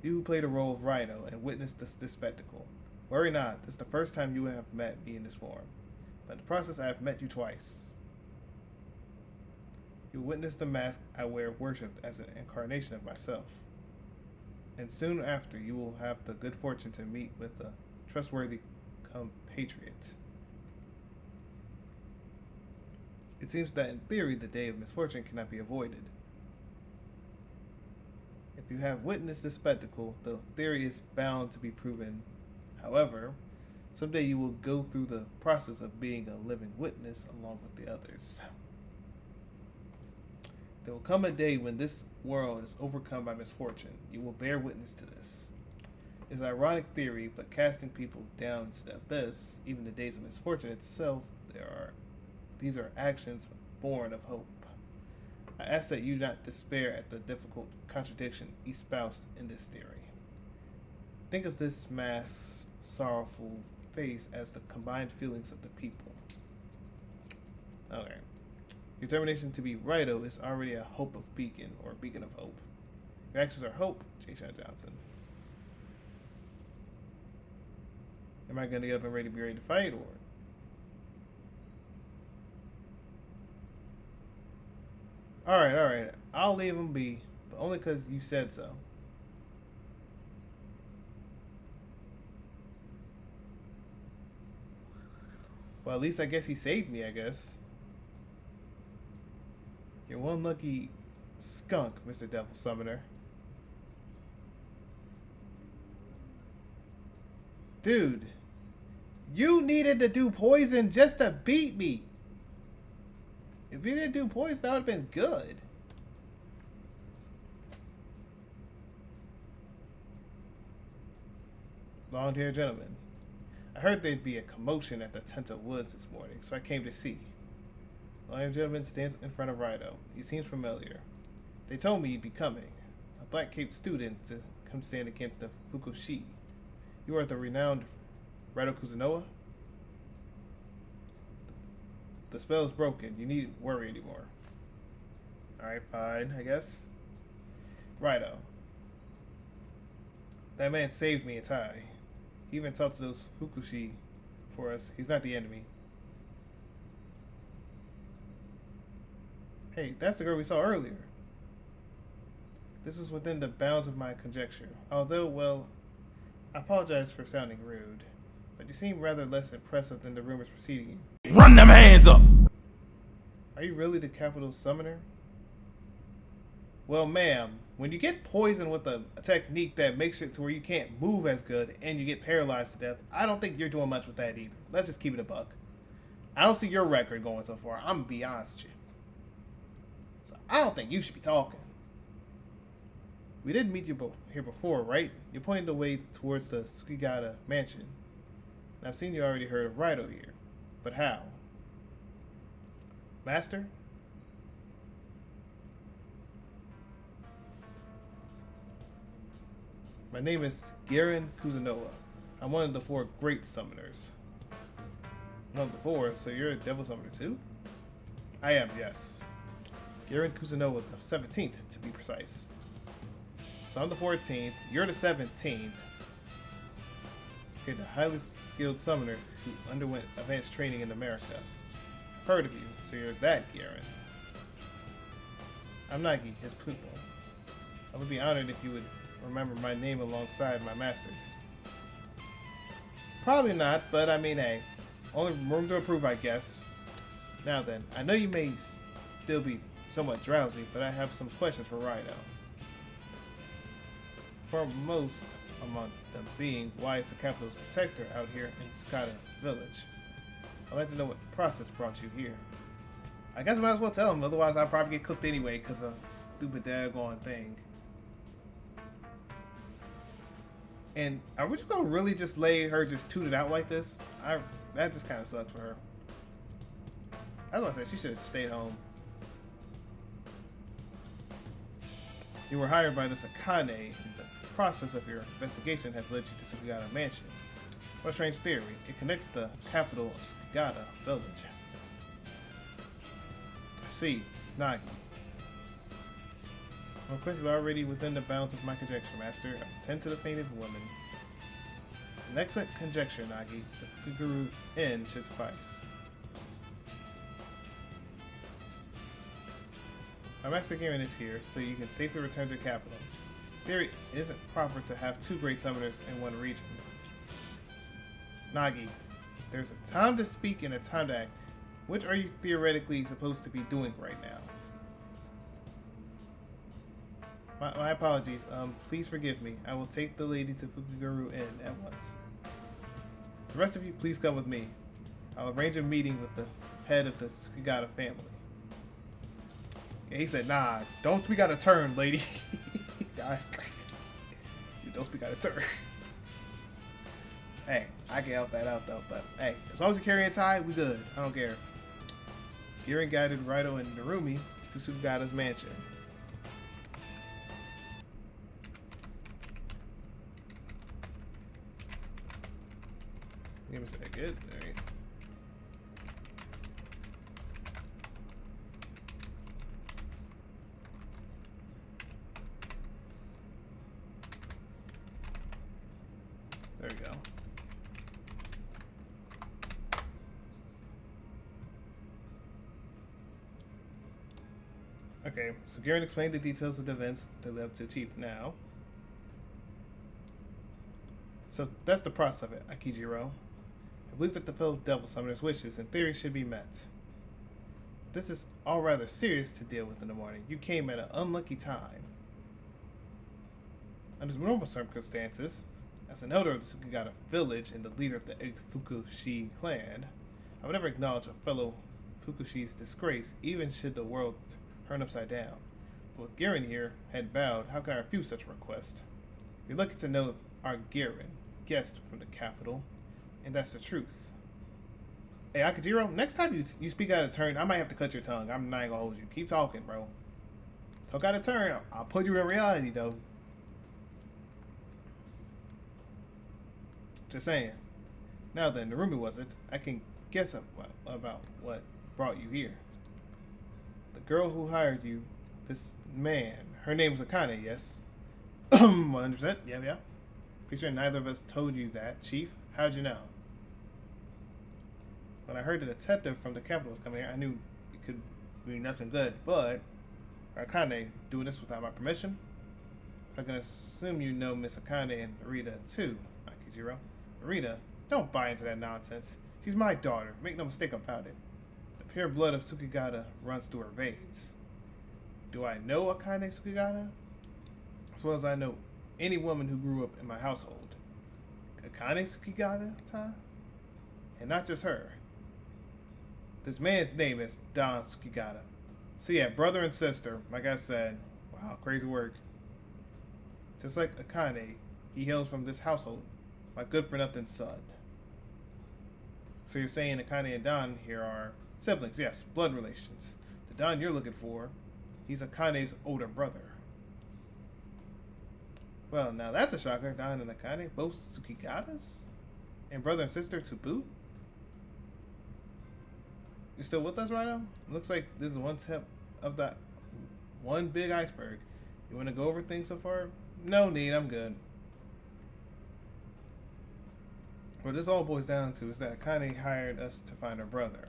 [SPEAKER 1] You who played the role of Raidou and witnessed this spectacle. Worry not, this is the first time you have met me in this form. But in the process, I have met you twice. You witnessed the mask I wear worshipped as an incarnation of myself. And soon after, you will have the good fortune to meet with a trustworthy compatriot. It seems that in theory, the day of misfortune cannot be avoided. If you have witnessed this spectacle, the theory is bound to be proven. However, someday you will go through the process of being a living witness along with the others. There will come a day when this world is overcome by misfortune. You will bear witness to this. It's an ironic theory, but casting people down to the abyss, even the days of misfortune itself, these are actions born of hope. I ask that you not despair at the difficult contradiction espoused in this theory. Think of this mask's sorrowful face as the combined feelings of the people. Okay. Your determination to be Raidou is already a hope of beacon, or beacon of hope. Your actions are hope, J. Sean Johnson. Am I going to get up and be ready to fight, or? Alright. I'll leave him be, but only because you said so. Well, at least I guess he saved me, I guess. You're one lucky skunk, Mr. Devil Summoner. Dude, you needed to do poison just to beat me. If you didn't do poison, that would have been good. Long-haired gentleman. I heard there'd be a commotion at the Tenta Woods this morning, so I came to see. Long-haired gentleman stands in front of Raidou. He seems familiar. They told me you'd be coming. A black-caped student to come stand against the Fukushi. You are the renowned Raidou Kuzunoha? The spell is broken. You needn't worry anymore. Alright, fine, I guess. Raidou. That man saved me a tie. He even talked to those Fukushi for us. He's not the enemy. Hey, that's the girl we saw earlier. This is within the bounds of my conjecture. Although, well, I apologize for sounding rude, but you seem rather less impressive than the rumors preceding you.
[SPEAKER 2] Run them hands up!
[SPEAKER 1] Are you really the capital summoner? Well, ma'am, when you get poisoned with a technique that makes it to where you can't move as good and you get paralyzed to death, I don't think you're doing much with that either. Let's just keep it a buck. I don't see your record going so far. I'm gonna be honest with you. So I don't think you should be talking. We did meet you here before, right? You're pointing the way towards the Sukigata mansion. And I've seen you already heard of Raidou here. But how? Master? My name is Garen Kuzunoha. I'm one of the 4 great summoners. One of the 4, so you're a devil summoner too? I am, yes. Garen Kuzunoha, the 17th to be precise. So I'm the 14th, you're the 17th. Okay, the highly skilled summoner who underwent advanced training in America. I've heard of you, so you're that Garen. I'm Nagi, his pupil. I would be honored if you would remember my name alongside my master's. Probably not, but I mean, hey, only room to improve, I guess. Now then, I know you may still be somewhat drowsy, but I have some questions for Raidou. Foremost among them being, why is the capital's protector out here in Tsukada village? I'd like to know what process brought you here. I guess I might as well tell him, otherwise I'll probably get cooked anyway because of stupid daggone thing. And are we just gonna really just lay her just toot it out like this? That just kind of sucks for her. I was gonna say she should have stayed home. You were hired by this Akane, and the process of your investigation has led you to Sukigata Mansion. What a strange theory. It connects the capital of Sukigata village. I see. Nagi. My quest is already within the bounds of my conjecture, Master. Attend to the fainted woman. An excellent conjecture, Nagi. The Fukuguru Inn should suffice. My Master Garen is here, so you can safely return to the capital. Theory, it isn't proper to have two great summoners in one region. Nagi, there's a time to speak and a time to act. Which are you theoretically supposed to be doing right now? My apologies. Please forgive me. I will take the lady to Fukuguru Inn at once. The rest of you, please come with me. I'll arrange a meeting with the head of the Sukigata family. Yeah, he said, nah, don't speak out of turn, lady. That's crazy. You don't speak out of turn. Hey, I can help that out though, but hey, as long as you're carrying a tie, we good. I don't care. Garen guided Raidou and Narumi to Sukigata's mansion. Give me a second. Alright. There we go. Okay, so Garen explained the details of the events that led up to Chief now. So that's the process of it, Akijiro. I believe that the fellow devil summoner's wishes in theory should be met. This is all rather serious to deal with in the morning. You came at an unlucky time. Under normal circumstances, as an elder of the Sukigata village and the leader of the 8th Fukushi clan, I would never acknowledge a fellow Fukushi's disgrace, even should the world turn upside down. But with Garen here, head bowed, how can I refuse such a request? You're lucky to know our Garen, guest from the capital, and that's the truth. Hey, Akijiro, next time you speak out of turn, I might have to cut your tongue. I'm not gonna hold you. Keep talking, bro. Talk out of turn. I'll put you in reality, though. Just saying. Now then, Narumi was it? I can guess about what brought you here. The girl who hired you, this man, her name's Akane, yes? 100%, yeah. Pretty sure neither of us told you that, Chief. How'd you know? When I heard the detective from the capital was coming here, I knew it could mean nothing good, but Akane doing this without my permission? I can assume you know Miss Akane and Rita too, Akijiro. Rita, don't buy into that nonsense. She's my daughter. Make no mistake about it. The pure blood of Sukigata runs through her veins. Do I know Akane Sukigata? As well as I know any woman who grew up in my household. Akane Sukigata, Tom? And not just her. This man's name is Dahn Sukigata. So yeah, brother and sister, like I said. Wow, crazy work. Just like Akane, he hails from this household. My good-for-nothing son. So you're saying Akane and Dahn here are siblings? Yes, blood relations. The Dahn you're looking for, he's Akane's older brother. Well, now that's a shocker. Dahn and Akane, both Sukigatas? And brother and sister to boot? You still with us right now? Looks like this is one tip of that one big iceberg. You want to go over things so far? No need, I'm good. What this all boils down to is that Akane hired us to find her brother.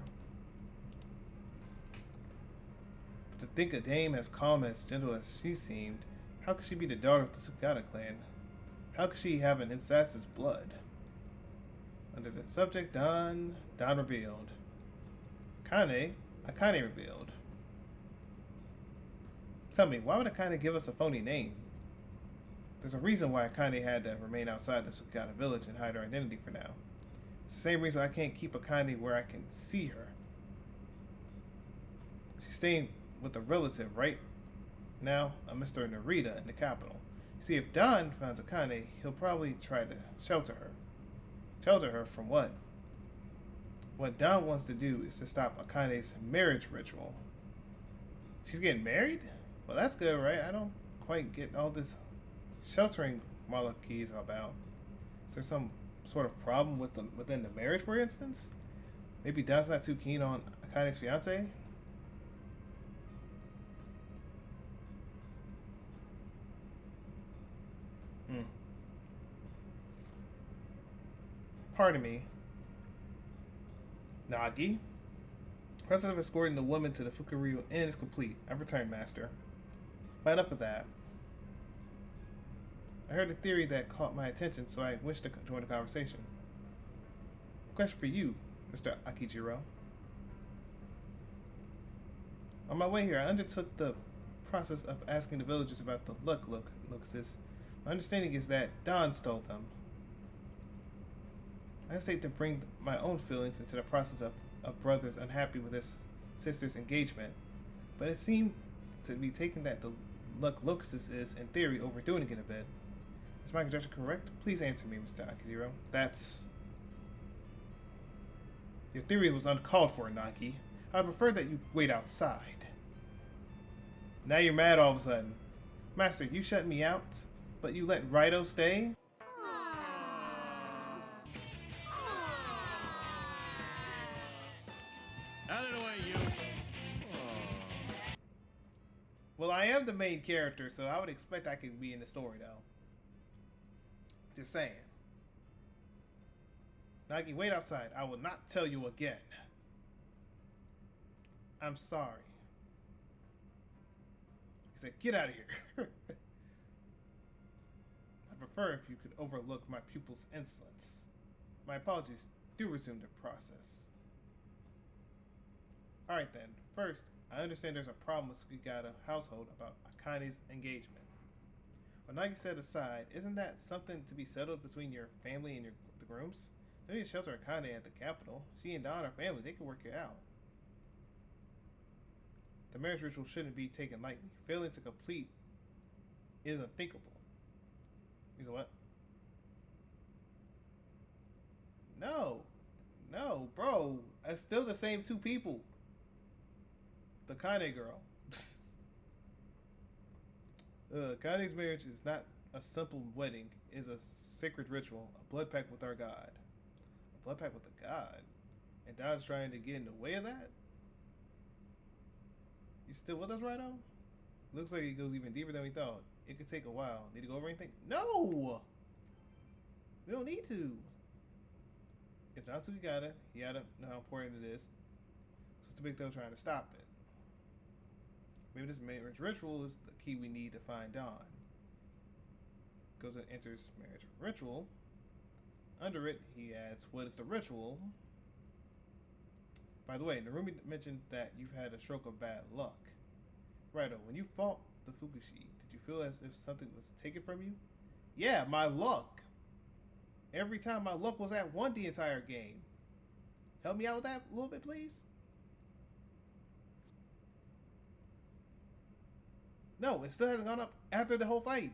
[SPEAKER 1] But to think a dame as calm and as gentle as she seemed, how could she be the daughter of the Sukigata clan? How could she have an assassin's blood? Under the subject, Dahn revealed. Akane revealed. Tell me, why would Akane give us a phony name? There's a reason why Akane had to remain outside the Sukigata village and hide her identity for now. It's the same reason I can't keep Akane where I can see her. She's staying with a relative right now, a Mr. Narita in the capital. See, if Dahn finds Akane, he'll probably try to shelter her. Shelter her from what? What Dahn wants to do is to stop Akane's marriage ritual. She's getting married? Well, that's good, right? I don't quite get all this sheltering malarkey is about. Is there some sort of problem within the marriage, for instance? Maybe Dahn's not too keen on Akane's fiance? Hmm. Pardon me. Nagi? Process of escorting the woman to the Fukuryu Inn is complete. I've returned, Master. But enough of that. I heard a theory that caught my attention, so I wished to join the conversation. Question for you, Mr. Akijiro. On my way here, I undertook the process of asking the villagers about the Luxus. My understanding is that Dahn stole them. I hesitate to bring my own feelings into the process of brothers unhappy with his sister's engagement, but it seemed to be taken that the Luxus is, in theory, overdoing it a bit. Is my conjecture correct? Please answer me, Mr. Akijiro. That's... Your theory was uncalled for, Nagi. I would prefer that you wait outside. Now you're mad all of a sudden. Master, you shut me out, but you let Raidou stay?
[SPEAKER 2] Out of the way, you.
[SPEAKER 1] Well, I am the main character, so I would expect I could be in the story, though. Just saying. Nagi, wait outside. I will not tell you again. I'm sorry. He said, get out of here. I prefer if you could overlook my pupil's insolence. My apologies. Do resume the process. Alright then. First, I understand there's a problem with Sugigata household about Akane's engagement. What Nagi set aside, isn't that something to be settled between your family and the grooms? They need to shelter Akane at the capital. She and Dahn are family. They can work it out. The marriage ritual shouldn't be taken lightly. Failing to complete is unthinkable. He's a what? No. No, bro. It's still the same two people. The Kane girl. Kane's marriage is not a simple wedding. It is a sacred ritual. A blood pact with our god. A blood pact with the god? And Dahn's trying to get in the way of that? You still with us, Raidou? Looks like it goes even deeper than we thought. It could take a while. Need to go over anything? No! We don't need to. If Natsuki got it, he had to know how important it is. So it's the big deal trying to stop it. Maybe this marriage ritual is the key we need to find Dahn. Goes and enters marriage ritual. Under it, he adds, what is the ritual? By the way, Narumi mentioned that you've had a stroke of bad luck. Raidou, when you fought the Fukushi, did you feel as if something was taken from you? Yeah, my luck. Every time my luck was at one the entire game. Help me out with that a little bit, please? No, it still hasn't gone up after the whole fight.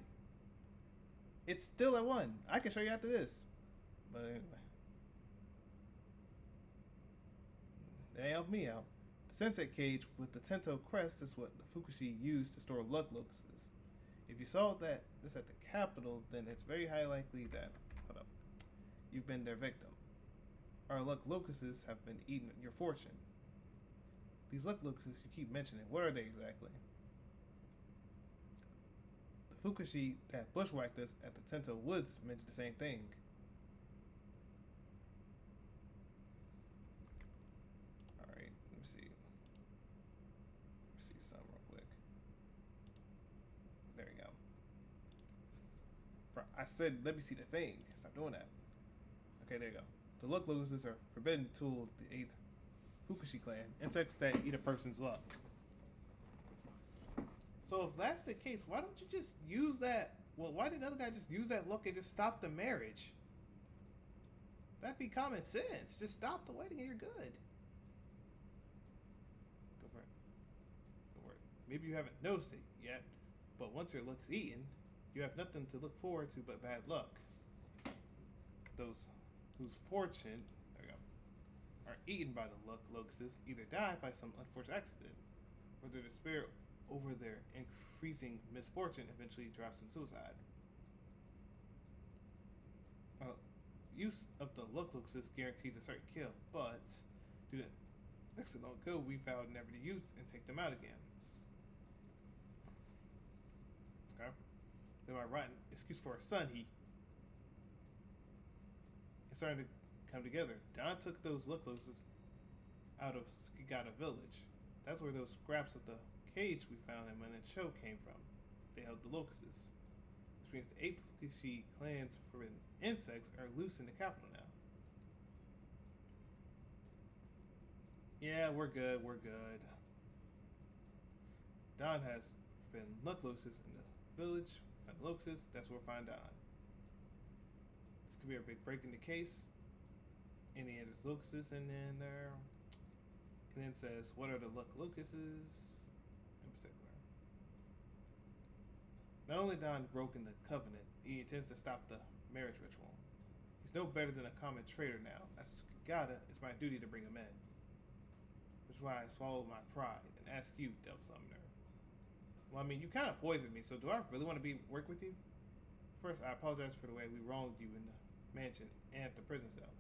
[SPEAKER 1] It's still at 1. I can show you after this. But anyway. They helped me out. The sunset cage with the Tento crest is what the Fukushi used to store luck locusts. If you saw this at the capital, then it's very high likely that you've been their victim. Our luck locusts have been eating your fortune. These luck locusts you keep mentioning, what are they exactly? The Fukushi that bushwhacked us at the Tento Woods mentioned the same thing. Alright, let me see. Let me see something real quick. There you go. I said, let me see the thing. Stop doing that. Okay, there you go. The luck locusts are forbidden tool of the 8th Fukushi clan. Insects that eat a person's luck. So if that's the case, why don't you just use that? Well, why did the other guy just use that luck and just stop the marriage? That'd be common sense. Just stop the wedding and you're good. Go for it. Go for it. Maybe you haven't noticed it yet, but once your luck is eaten, you have nothing to look forward to but bad luck. Those whose fortune, there we go, are eaten by the luck locusts either die by some unfortunate accident, or their despair over their increasing misfortune eventually drives them to suicide. use of the locusts guarantees a certain kill, but due to excellent code, we found never to use and take them out again. Okay. Then my rotten excuse for a son, it's starting to come together. Dahn took those locusts out of Skigata village. That's where those scraps of the cage we found him in the show came from. They held the locusts. Which means the 8th Fukushi clan's forbidden insects are loose in the capital now. Yeah, we're good, we're good. Dahn has forbidden locusts in the village. Find the locusts, that's where we'll find Dahn. This could be a big break in the case. And then there's locusts in there. And then it says, what are the locusts in particular? Not only Dahn broken the covenant, he intends to stop the marriage ritual. He's no better than a common traitor now. As Skigata, it's my duty to bring him in. Which is why I swallowed my pride and ask you, Devil Summoner. Well, I mean, you kind of poisoned me, so do I really want to work with you? First, I apologize for the way we wronged you in the mansion and at the prison cell.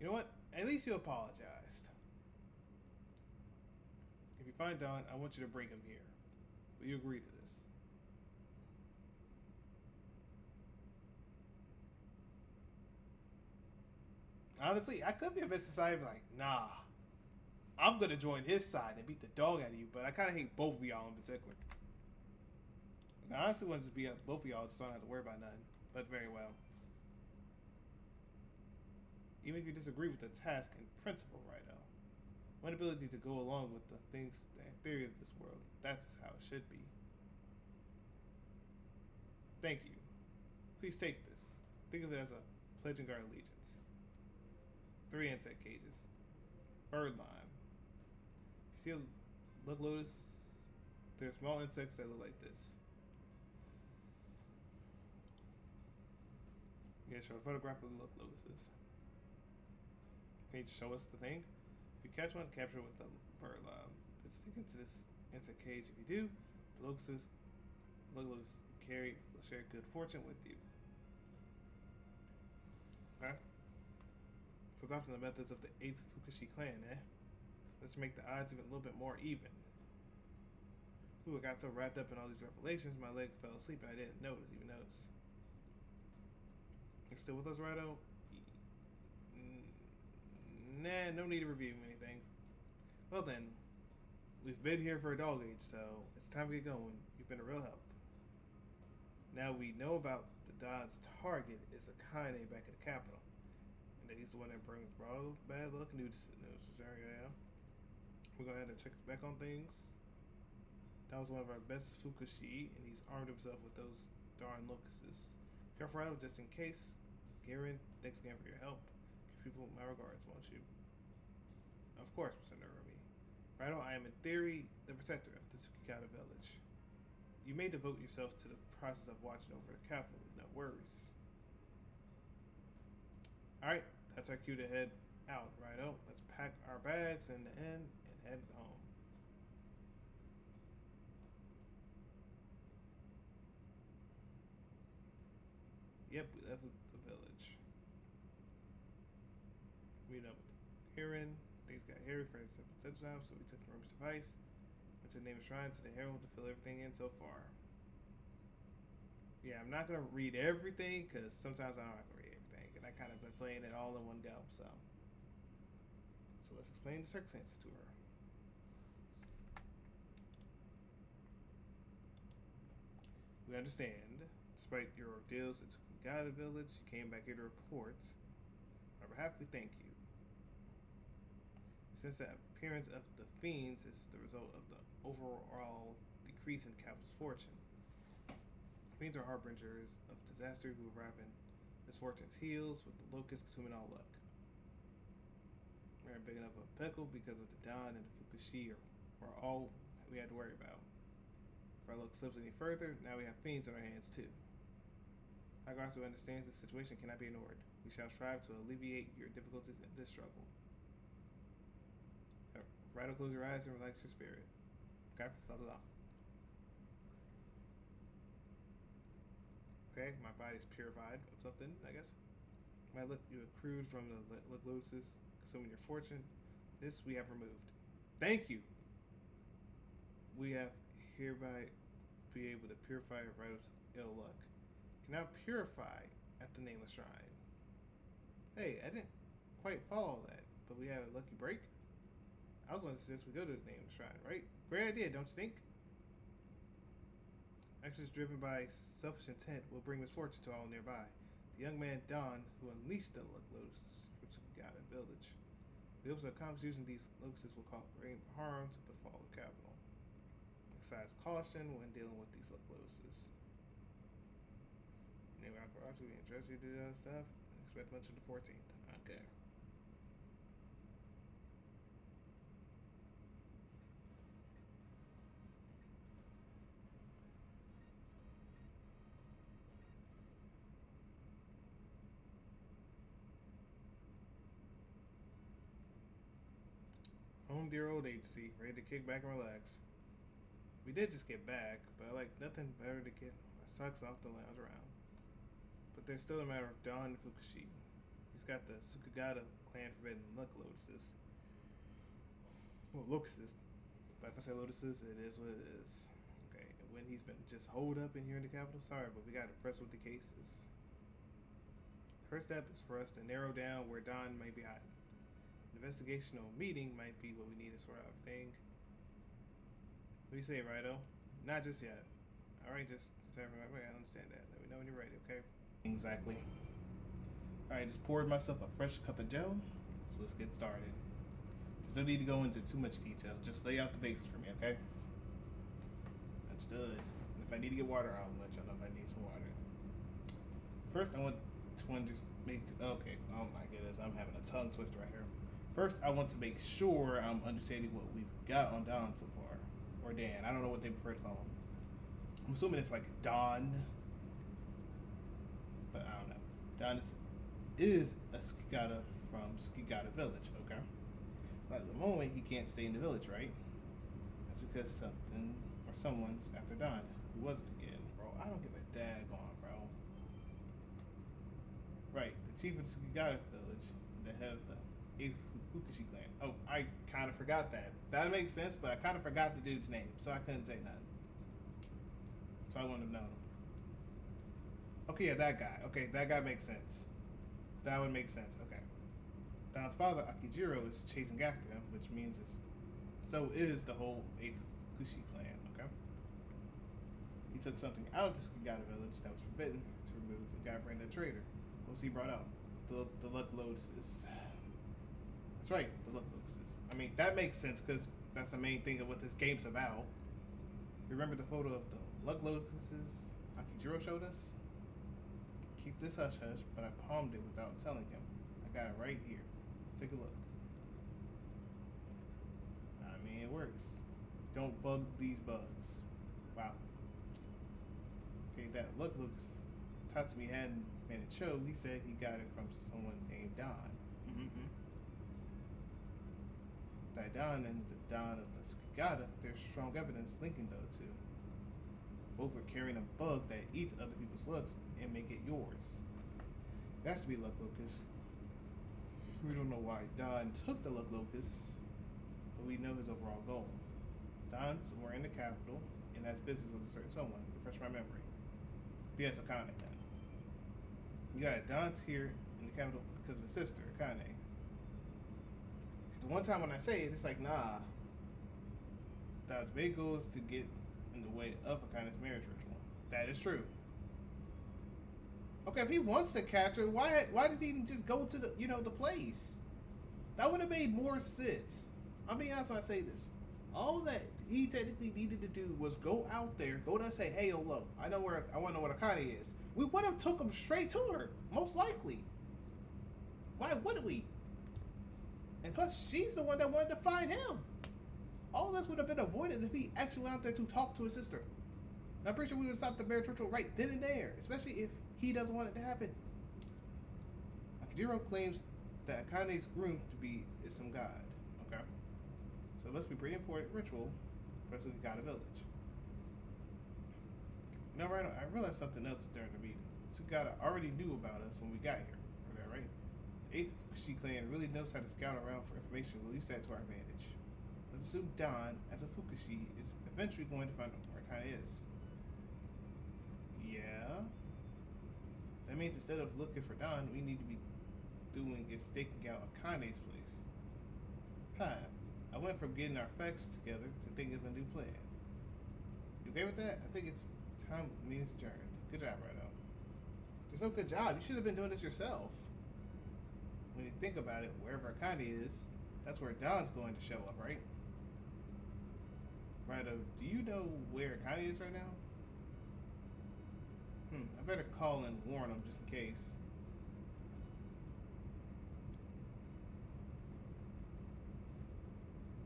[SPEAKER 1] You know what? At least you apologized. If you find Dahn, I want you to bring him here. Will you agree to this? Honestly, I could be a bit society like, nah, I'm gonna join his side and beat the dog out of you, but I kind of hate both of y'all in particular. I honestly want to just be both of y'all, just don't have to worry about nothing. But very well. Even if you disagree with the task and principle, Raidou, one ability to go along with the things, the theory of this world, that's how it should be. Thank you. Please take this. Think of it as a pledging our allegiance. 3 insect cages. Bird lime. You see a lotus? They're small insects that look like this. You show a photograph of the lotuses. Can you just show us the thing? If you catch one, capture it with the bird lime. Then stick into this insect cage. If you do, the locusts you carry will share good fortune with you. Okay? So adopting the methods of the 8th Fukushi clan, eh? Let's make the odds even a little bit more even. Ooh, I got so wrapped up in all these revelations, my leg fell asleep and I didn't even notice. You're still with us, Raidou? Nah, no need to review anything. Well then, we've been here for a dog age, so it's time to get going. You've been a real help. Now we know about the Dahn's target is Akane back at the capital. And that he's the one that brings bad luck and news area. We're going to have to check back on things. That was one of our best Fukushi, and he's armed himself with those darn locusts. Careful, Raidou, just in case. Garen, thanks again for your help. Give people my regards, won't you? Of course, Mr. Narumi. Raidou, I am in theory the protector of the Tsukikata village. You may devote yourself to the process of watching over the capital with no worries. Alright, that's our cue to head out, Raidou. Let's pack our bags in the inn and head home. Yep, we left the village. We know Heron. Things got hairy for a simple touchdown, so we took the room's device. Went to the name shrine to the herald to fill everything in so far. Yeah, I'm not gonna read everything because sometimes I'm not gonna read everything, and I kind of been playing it all in one go. So let's explain the circumstances to her. We understand. Despite your ordeals at Tsukigata village, you came back here to report. On our behalf, we thank you. Since the appearance of the fiends is the result of the overall decrease in capital's fortune. Fiends are harbingers of disaster who arrive in misfortune's heels, with the locusts consuming all luck. We're in big enough of a pickle because of the Dahn and the Fukushi are all we had to worry about. If our luck slips any further, now we have fiends on our hands too. Hagarasu understands this situation cannot be ignored. We shall strive to alleviate your difficulties in this struggle. Raidou, close your eyes and relax your spirit. Okay, blah blah blah. Okay, my body's purified of something, I guess. My look you accrued from the look lotuses, consuming your fortune. This we have removed. Thank you. We have hereby be able to purify Raidou's ill luck. Can now purify at the nameless shrine. Hey, I didn't quite follow that, but we had a lucky break. I was going to suggest we go to the nameless shrine, right? Great idea, don't you think? Actions driven by selfish intent will bring misfortune to all nearby. The young man Dahn, who unleashed the luck lotuses from Sukigata village. The hopes of accomplish using these lotuses will cause great harm to befall the capital. Exercise caution when dealing with these luck lotuses. Name Alcaraz will be interested to do that stuff. Expect much of the 14th. Okay. Home dear old agency, ready to kick back and relax. We did just get back, but I like nothing better to get my socks off the lounge around. But there's still a matter of Dahn and Fukushi. He's got the Sukigata clan forbidden luck lotuses. Well, lotuses. But if I say lotuses, it is what it is. Okay, and when he's been just holed up in here in the capital, sorry, but we gotta press with the cases. First step is for us to narrow down where Dahn may be hiding. An investigational meeting might be what we need to sort out thing. What do you say, Raidou? Not just yet. Alright, just remember, I understand that. Let me know when you're ready, okay? Exactly. Alright, just poured myself a fresh cup of joe. So let's get started. There's no need to go into too much detail. Just lay out the basics for me, okay? Understood. And if I need to get water, I'll let y'all know if I need some water. First, I want to okay, oh my goodness, I'm having a tongue twister right here. First, I want to make sure I'm understanding what we've got on Dahn so far. Or Dan. I don't know what they prefer to call him. I'm assuming it's like Dahn. But I don't know. Dahn is a Sukigata from Sukigata village, okay? But at the moment, he can't stay in the village, right? That's because something or someone's after Dahn. Who was it again? Bro, I don't give a daggone, bro. Right, the chief of the Sukigata village, the head of the 8th Fukushi clan. Oh, I kind of forgot that. That makes sense, but I kind of forgot the dude's name, so I couldn't say nothing. So I wouldn't have known. Okay, yeah, that guy. Okay, that guy makes sense. That would make sense. Okay. Dahn's father, Akijiro, is chasing after him, which means so is the whole 8th Fukushi clan, okay? He took something out of the Sukigata village that was forbidden to remove and got branded a traitor. What was he brought out? The luck lotuses. That's right, the luck lotuses. I mean, that makes sense because that's the main thing of what this game's about. Remember the photo of the luck lotuses Akijiro showed us? Keep this hush hush, but I palmed it without telling him. I got it right here. Take a look. I mean, it works. Don't bug these bugs. Wow. Okay, that luck looks Tatsumi hadn't made it show. He said he got it from someone named Dahn. That Dahn and the Dahn of the Sukigata, there's strong evidence linking the two. Both are carrying a bug that eats other people's lucks and make it yours. It has to be luck locust. We don't know why Dahn took the luck locust, but we know his overall goal. Dahn's somewhere in the capital and has business with a certain someone. Refresh my memory. Yes, Akane then. You got it. Dahn's here in the capital because of his sister, Akane. The one time when I say it, it's like, nah. Dahn's big goal is to get in the way of Akane's marriage ritual. That is true. Okay, if he wants to catch her, why did he just go to the place? That would have made more sense. I'll be honest when I say this. All that he technically needed to do was go out there, go there and say, hey, yo, look, I want to know what Akane is. We would have took him straight to her, most likely. Why wouldn't we? And plus, she's the one that wanted to find him. All this would have been avoided if he actually went out there to talk to his sister. And I'm pretty sure we would have stopped the marriage ritual right then and there, especially if he doesn't want it to happen. Akijiro claims that Akane's groomed to be is some god. Okay? So it must be a pretty important ritual for Sukigata village. You know, right? I realized something else during the meeting. Sukigata already knew about us when we got here. Is that right? 8th Fukushi clan really knows how to scout around for information. We'll use that to our advantage. Let's assume Dahn, as a Fukushi, is eventually going to find where Akane is. Yeah. That means instead of looking for Dahn, we need to be doing is staking out Akane's place. Hi. I went from getting our facts together to thinking of a new plan. You okay with that? I think it's time means adjourned. Good job, Raidou. There's no good job. You should have been doing this yourself. When you think about it, wherever Akane is, that's where Dahn's going to show up, right? Raidou, do you know where Akane is right now? I better call and warn him just in case.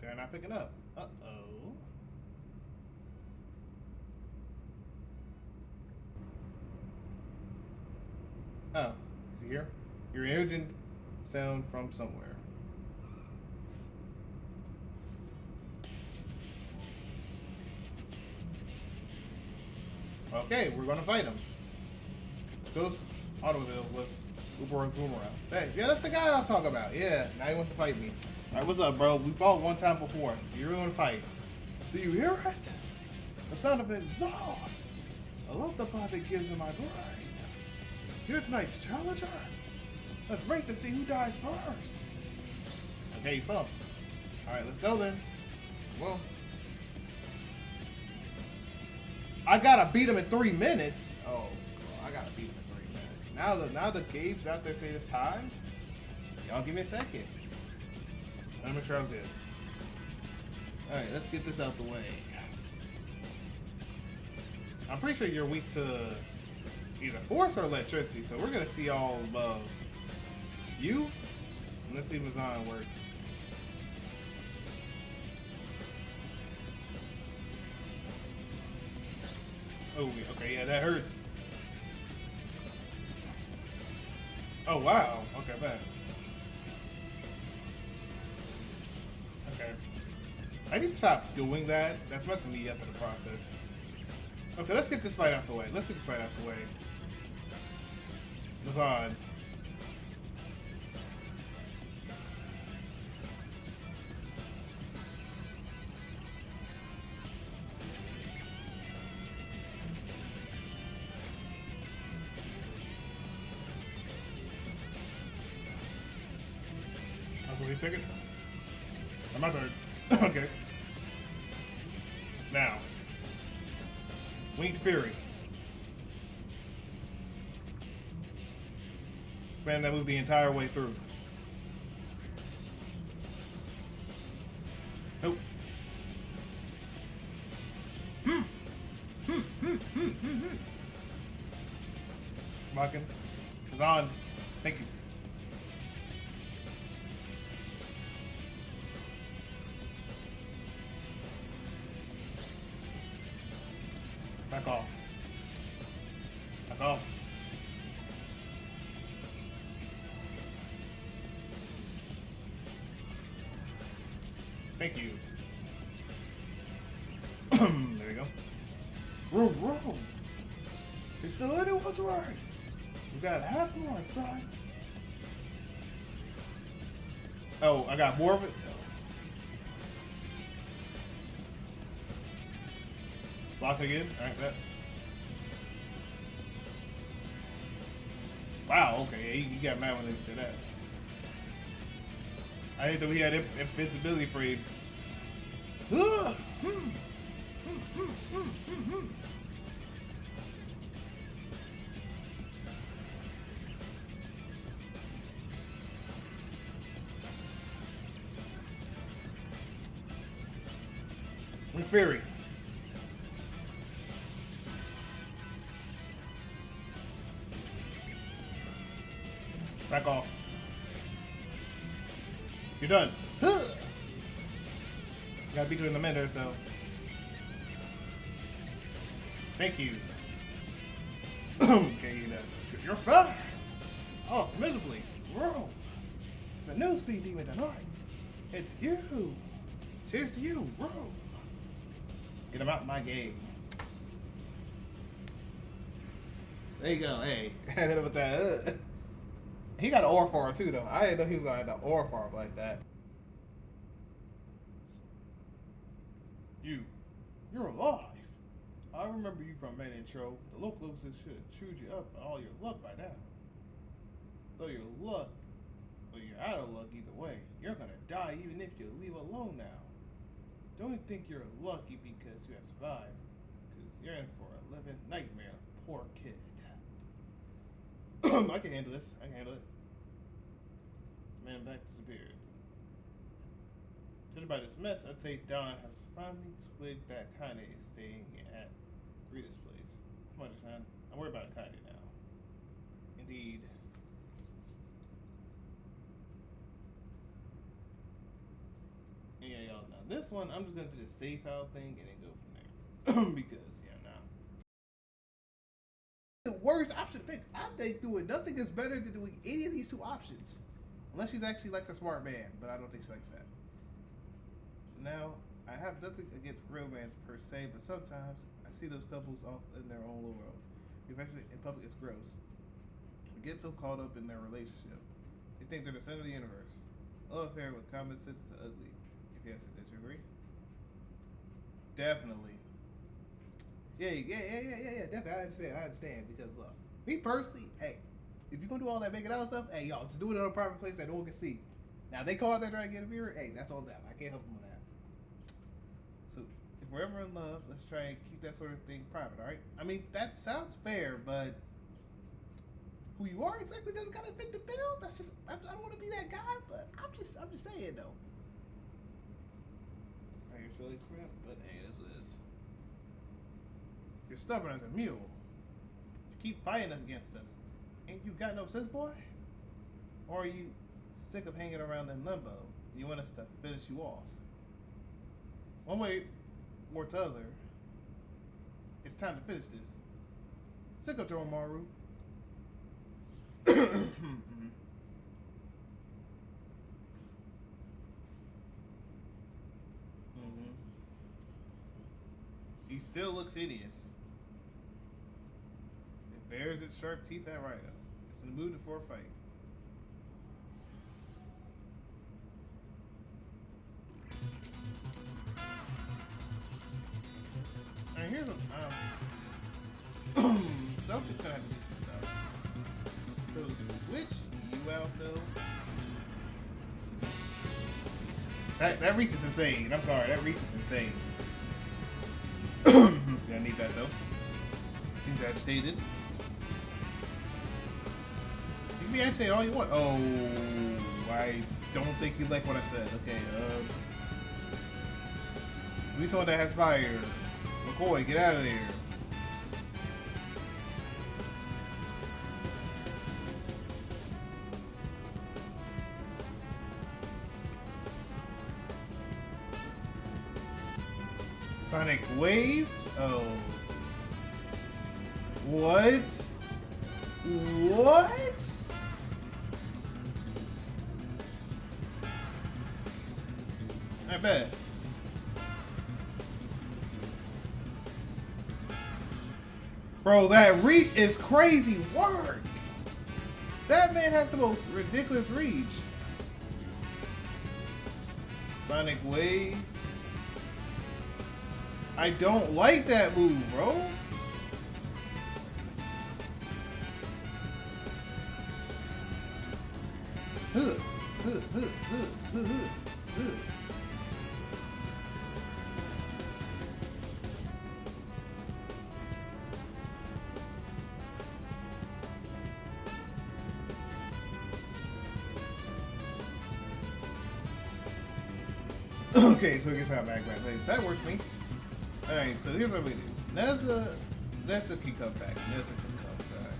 [SPEAKER 1] They're not picking up. Uh-oh. Oh, is he here? You're an urgent sound from somewhere. Okay, we're gonna fight him. Ghost automobile was Uber and Boomerang. Hey, yeah, that's the guy I was talking about. Yeah, now he wants to fight me. Alright, what's up, bro? We fought one time before. You really want to fight? Do you hear it? The sound of exhaust. I love the vibe it gives in my brain. Here's tonight's challenger. Let's race to see who dies first. Okay, he's pumped. Alright, let's go then. Well, I gotta beat him in 3 minutes. Oh, God, I gotta beat him in 3 minutes. Now the Gabe's out there saying it's time. Y'all give me a second. Let me make sure I'm good. Alright, let's get this out the way. I'm pretty sure you're weak to either force or electricity, so we're gonna see all above you. Let's see Mazan work. Oh, okay, yeah, that hurts. Oh, wow. Okay, bad. Okay. I need to stop doing that. That's messing me up in the process. Okay, let's get this fight out the way. Let's get this fight out the way. Mazan. Wait a second. My turn. Okay. Now. Winged Fury. Spam that move the entire way through. Nope. Blocking. It's on. Thank you. Back off. Back off. Thank you. There we go. Whoa. It's the little one's rise. You got half more, son. Oh, I got more of it? Block again? Alright, that. Wow, okay, yeah, you got mad when they did that. I didn't know he had invincibility frames. With Fury. Back off. You're done. Gotta beat you in the middle, so. Thank you. Okay, you're fast. Oh, it's miserably. Whoa. It's a new speed demon tonight. It's you. Cheers to you, bro. Get him out my game. There you go. Hey, I hit him with that. He got an aura farm too, though. I didn't know he was gonna have an aura farm like that. You're alive. I remember you from main intro. The locals should have chewed you up all your luck by now. Though your luck, or you're out of luck either way, you're gonna die even if you leave alone now. Don't think you're lucky because you have survived, because you're in for a living nightmare, poor kid. I can handle this. I can handle it. The man back disappeared. Judged by this mess, I'd say Dahn has finally twigged that Kanye is staying at Rita's place. Come on, Dahn. I'm worried about Kanye now. Indeed. Yeah, y'all know. This one, I'm just going to do the safe out thing and then go from there. Because, yeah, nah. The worst option to pick. I think doing nothing is better than doing any of these two options. Unless she's actually likes a smart man, but I don't think she likes that. Now, I have nothing against romance per se, but sometimes I see those couples off in their own little world. Especially in public, it's gross. They get so caught up in their relationship. They think they're the center of the universe. Love affair with common sense is ugly. If you ask me, did you agree? Definitely. Yeah. Definitely, I understand. Because look, me personally, hey, if you're gonna do all that making out stuff, hey, y'all, just do it in a private place that no one can see. Now, they call out there trying to get a viewer, hey, that's on them. I can't help them with that. So, if we're ever in love, let's try and keep that sort of thing private, all right? I mean, that sounds fair, but who you are exactly doesn't kind of fit the bill. That's just, I don't want to be that guy, but I'm just saying though. You're silly crap, but hey, that's what it is. You're stubborn as a mule. You keep fighting against us. Ain't you got no sense, boy? Or are you sick of hanging around in limbo? You want us to finish you off? One way or t'other, it's time to finish this. Sick of Maru. He still looks hideous. It bares its sharp teeth at Raidou. It's in the mood for a fight. Alright, here's what Sophie's gonna have to do some stuff. So switch you out though. That reach is insane. I'm sorry, that reach is insane. Gonna need that though. Seems agitated. You can be agitated all you want. Oh, I don't think you like what I said. Okay, we saw that has fire. McCoy, get out of there. Sonic Wave? Oh. What? What? I bet. Bro, that reach is crazy work. That man has the most ridiculous reach. Sonic Wave. I don't like that move, bro. Okay, so it gets out back. That works for me. Alright, so here's what we do. That's a can come back. That's a can come back.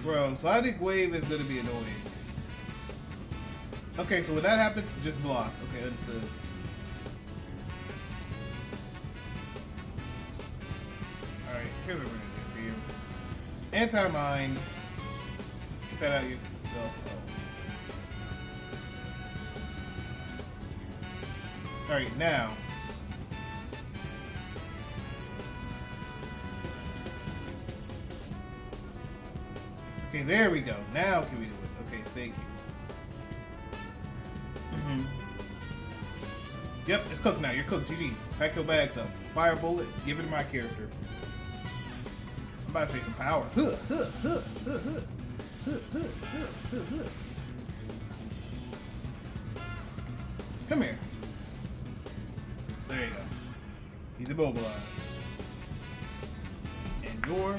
[SPEAKER 1] Bro, Sonic Wave is gonna be annoying. Okay, so when that happens, just block. Okay, understood. Alright, here's what we're gonna do for you. Anti-mind. Get that out of yourself. Alright, now. Okay, there we go. Now can we do it? Okay, thank you. Yep, it's cooked now. You're cooked. GG. Pack your bags up. Fire bullet. Give it to my character. I'm about to take some power. Come here. There you go. He's immobilized. And you're...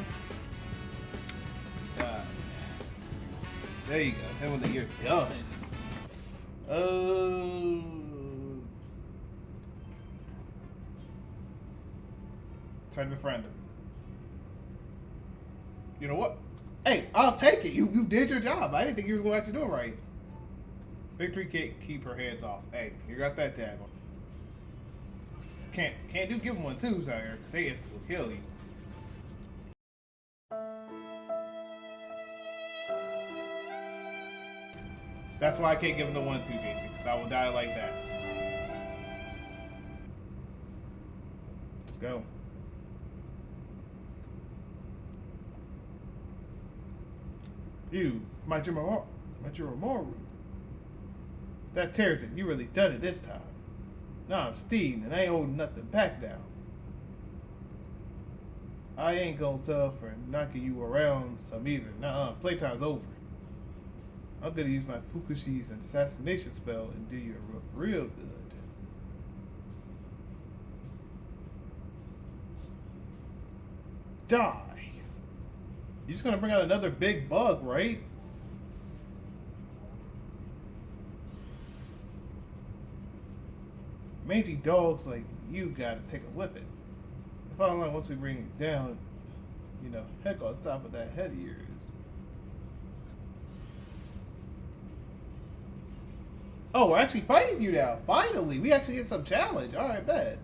[SPEAKER 1] there you go. That one that you're done. Try to befriend him. You know what? Hey, I'll take it. You did your job. I didn't think you were going to actually do it right. Victory can't keep her hands off. Hey, you got that tag on. Can't do give him one too, sire, because they instantly will kill you. That's why I can't give him the 1-2, JC, because I will die like that. Let's go. You, Majiromaru. That tears it. You really done it this time. Now I'm Steve, and I ain't holding nothing back now. I ain't gonna settle for knocking you around some either. Nuh-uh, playtime's over. I'm gonna use my Fukushi's assassination spell and do you real good. Die. You're just gonna bring out another big bug, right? Mangy dogs like you gotta take a whipping. If I don't know, once we bring it down, you know, heck on top of that head of yours. Oh, we're actually fighting you now. Finally, we actually get some challenge. All right, bet.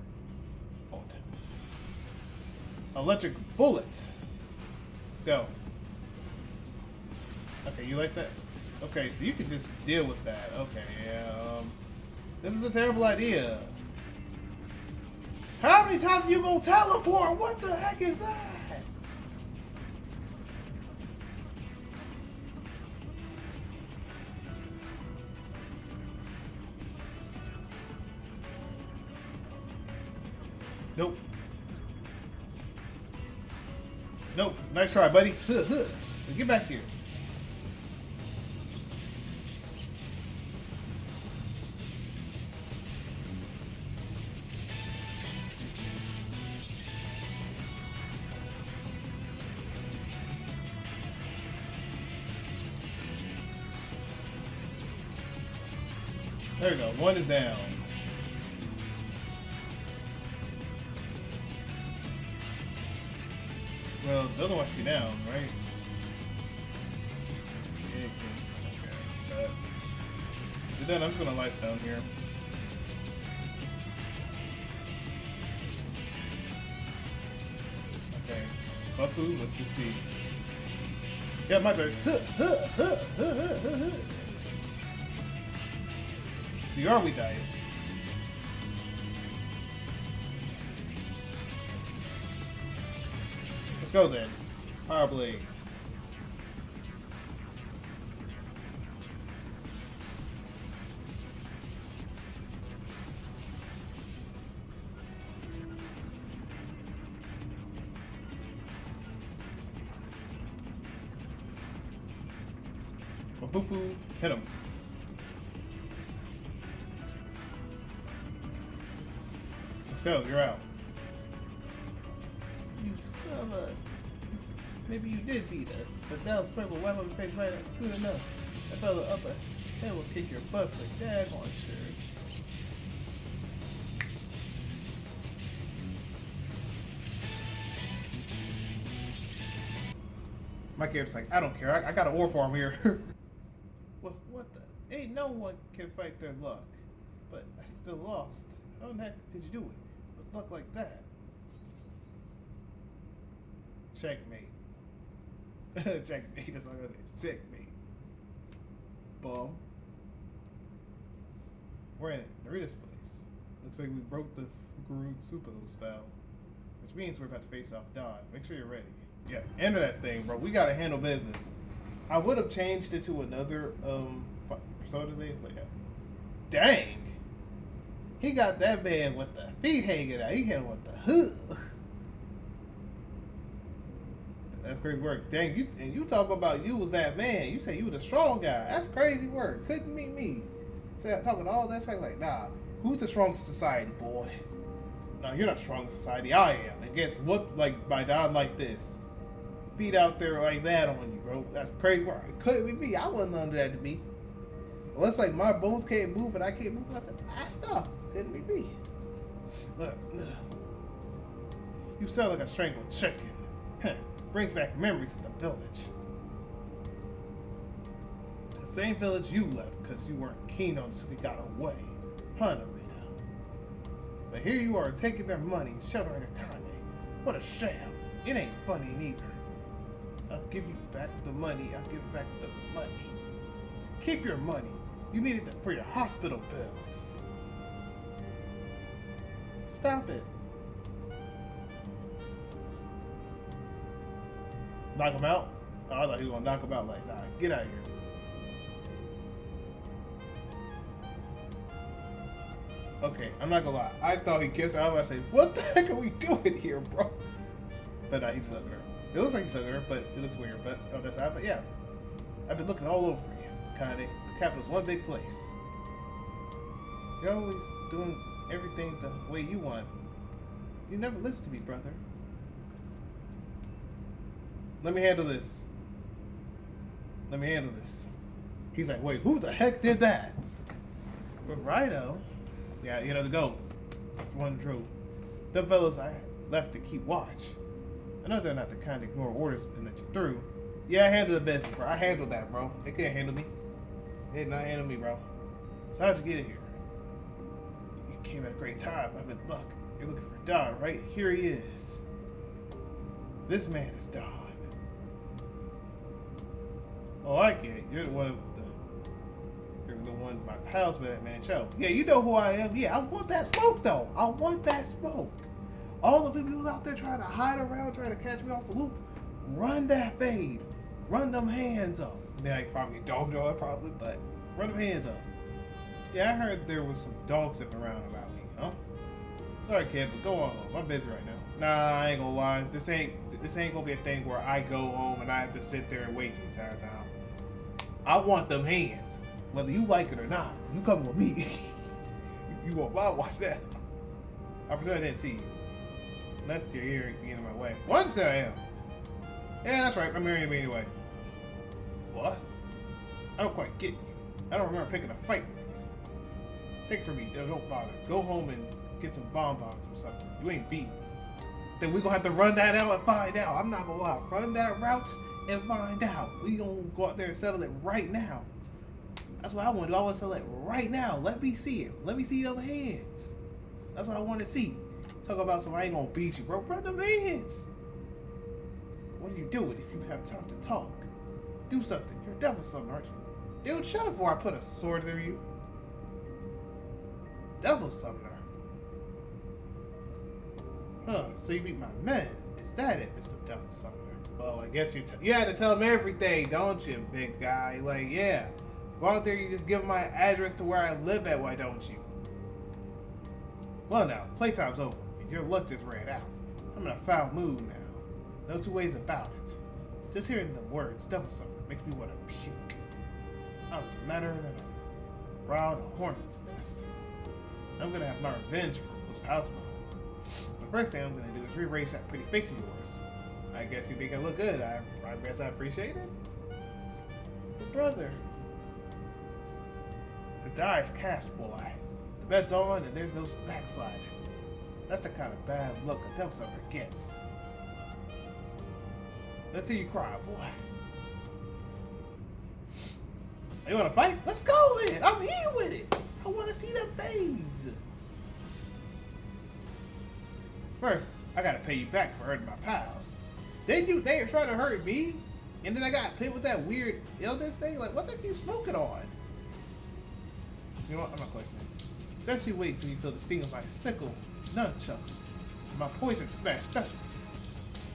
[SPEAKER 1] Hold. Electric bullets. Let's go. Okay, you like that? Okay, so you can just deal with that. Okay, yeah. This is a terrible idea. How many times are you gonna teleport? What the heck is that? Nope. Nope. Nice try, buddy. Get back here. There we go. One is down. Well, the other one should be down, right? Yeah, okay. Then I'm just gonna lights down here. Okay. Buffoo, let's just see. Yeah, my turn. See, are we dice? Let's go then. Power Blade. Bufu, hit him. Let's go, you're out. You son of a... Maybe you did beat us, but that was purple weapon face right at soon enough. That fella up a head will kick your butt for daggone sure. My character's like, I don't care, I got an ore farm here. What the? Ain't no one can fight their luck. But I still lost. How the heck did you do it? With luck like that? Checkmate. Checkmate, that's all I'm gonna say. Checkmate. Bum. We're in Narita's place. Looks like we broke the Fukurud Supo spell. Which means we're about to face off Dahn. Make sure you're ready. Yeah, enter that thing, bro. We gotta handle business. I would have changed it to another persona thing, but yeah. Dang! He got that man with the feet hanging out. He hit him with the hook. That's crazy work. Dang, you talk about you was that man. You say you was the strong guy. That's crazy work. Couldn't meet me. So talking all that stuff like, nah, who's the strongest society, boy? No, you're not strong in society. I am. It gets whooped like by Dahn like this. Feet out there like that on you, bro. That's crazy work. It couldn't be me. I wasn't under that to me. Well, it's like my bones can't move and I can't move nothing. That's stuff. Couldn't be me. Look. You sound like a strangled chicken. Brings back memories of the village. The same village you left because you weren't keen on, so we got away. Huh, Raidou? But here you are taking their money and sheltering a Kane. What a sham. It ain't funny neither. I'll give you back the money. I'll give back the money. Keep your money. You need it for your hospital bills. Stop it. Knock him out? Oh, I thought he was gonna knock him out like, nah, get out of here. Okay, I'm not gonna lie. I thought he kissed her. I was about to say, what the heck are we doing here, bro? But he's hugging her. It looks like he's hugging her, but it looks weird. But on that side, but yeah. I've been looking all over for you, Kane. The capital's one big place. You're always doing everything the way you want. You never listen to me, brother. Let me handle this. Let me handle this. He's like, wait, who the heck did that? But Raidou, yeah, you know, the goat, one true. Them fellas I left to keep watch. I know they're not the kind to ignore orders and let you through. Yeah, I handled the business, bro. I handled that, bro. They couldn't handle me. They did not handle me, bro. So how'd you get here? You came at a great time. I'm in luck. You're looking for Dahn, right? Here he is. This man is Dahn. Oh, I get it. You're the one my pals with that man Cho. Yeah, you know who I am. Yeah, I want that smoke though. I want that smoke. All the people out there trying to hide around, trying to catch me off a loop. Run that fade. Run them hands up. Then I probably dog jaw probably, but run them hands up. Yeah, I heard there was some dog sniffing around about me, huh? Sorry, kid, but go on home. I'm busy right now. Nah, I ain't gonna lie. This ain't gonna be a thing where I go home and I have to sit there and wait the entire time. I want them hands. Whether you like it or not, you come with me. You want my watch that. I pretend I didn't see you. Unless you're here at the end of my way. 100% I am. Yeah, that's right. I'm marrying you anyway. What? I don't quite get you. I don't remember picking a fight with you. Take it from me. Don't bother. Go home and get some bonbons or something. You ain't beating me. Then we're gonna have to run that out and find out. I'm not gonna lie. Run that route and find out. We gonna go out there and settle it right now. That's what I want to do. I want to settle it right now. Let me see it. Let me see them hands. That's what I want to see. Talk about something. I ain't gonna beat you, bro. Run them hands. What are you doing if you have time to talk? Do something. You're a devil summoner, aren't you? Dude, shut up before I put a sword through you. Devil summoner. Huh, so you beat my men. Is that it, Mr. Devil Summoner? Well, I guess you had to tell him everything, don't you, big guy? Like, yeah. Go out there, you just give him my address to where I live at, why don't you? Well now, playtime's over, and your luck just ran out. I'm in a foul mood now. No two ways about it. Just hearing the words Devil Summoner makes me want to puke. I'm madder than a wild hornet's nest. I'm gonna have my revenge for those pals of mine. The first thing I'm gonna do is rearrange that pretty face of yours. I guess you think I look good. I guess I appreciate it. But brother, the die is cast, boy. The bed's on and there's no backsliding. That's the kind of bad luck a Devil Summoner gets. Let's see you cry, boy. You wanna fight? Let's go then. I'm here with it. I wanna see them things. First, I gotta pay you back for hurting my pals. They are trying to hurt me, and then I got hit with that weird illness thing. Like, what the heck are you smoking on? You know what? I'm not questioning. Just you wait till you feel the sting of my sickle nunchuck, my poison smash special.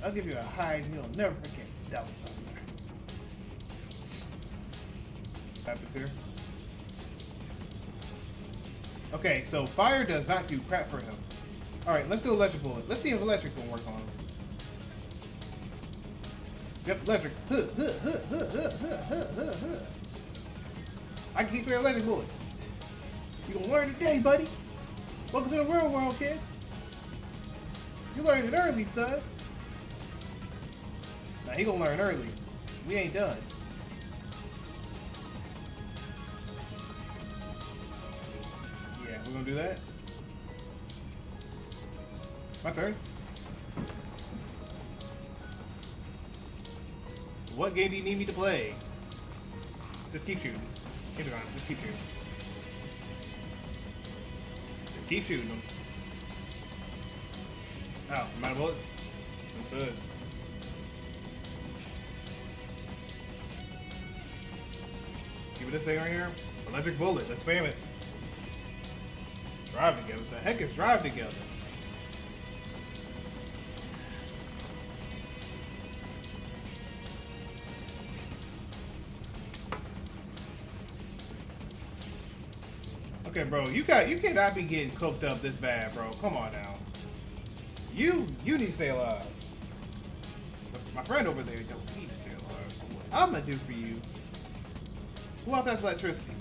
[SPEAKER 1] I'll give you a hide you'll never forget, Devil Summoner. happens here. Okay, so fire does not do crap for him. Alright, let's do electric bullet. Let's see if electric will work on him. Yep, electric. I can keep spraying electric bullet. You gonna learn today, buddy. Welcome to the real world, kid. You learned it early, son. Now he gonna learn early. We ain't done. Yeah, we're gonna do that. My turn. What game do you need me to play? Just keep shooting. Keep it on. Just keep shooting. Just keep shooting them. Oh, I'm out of bullets. That's it. Give it this thing right here. Electric bullet. Let's spam it. Drive together. What the heck is drive together? Okay, bro, you cannot be getting cooked up this bad, bro. Come on now. You need to stay alive. My friend over there don't need to stay alive. So what I'm gonna do for you? Who else has electricity?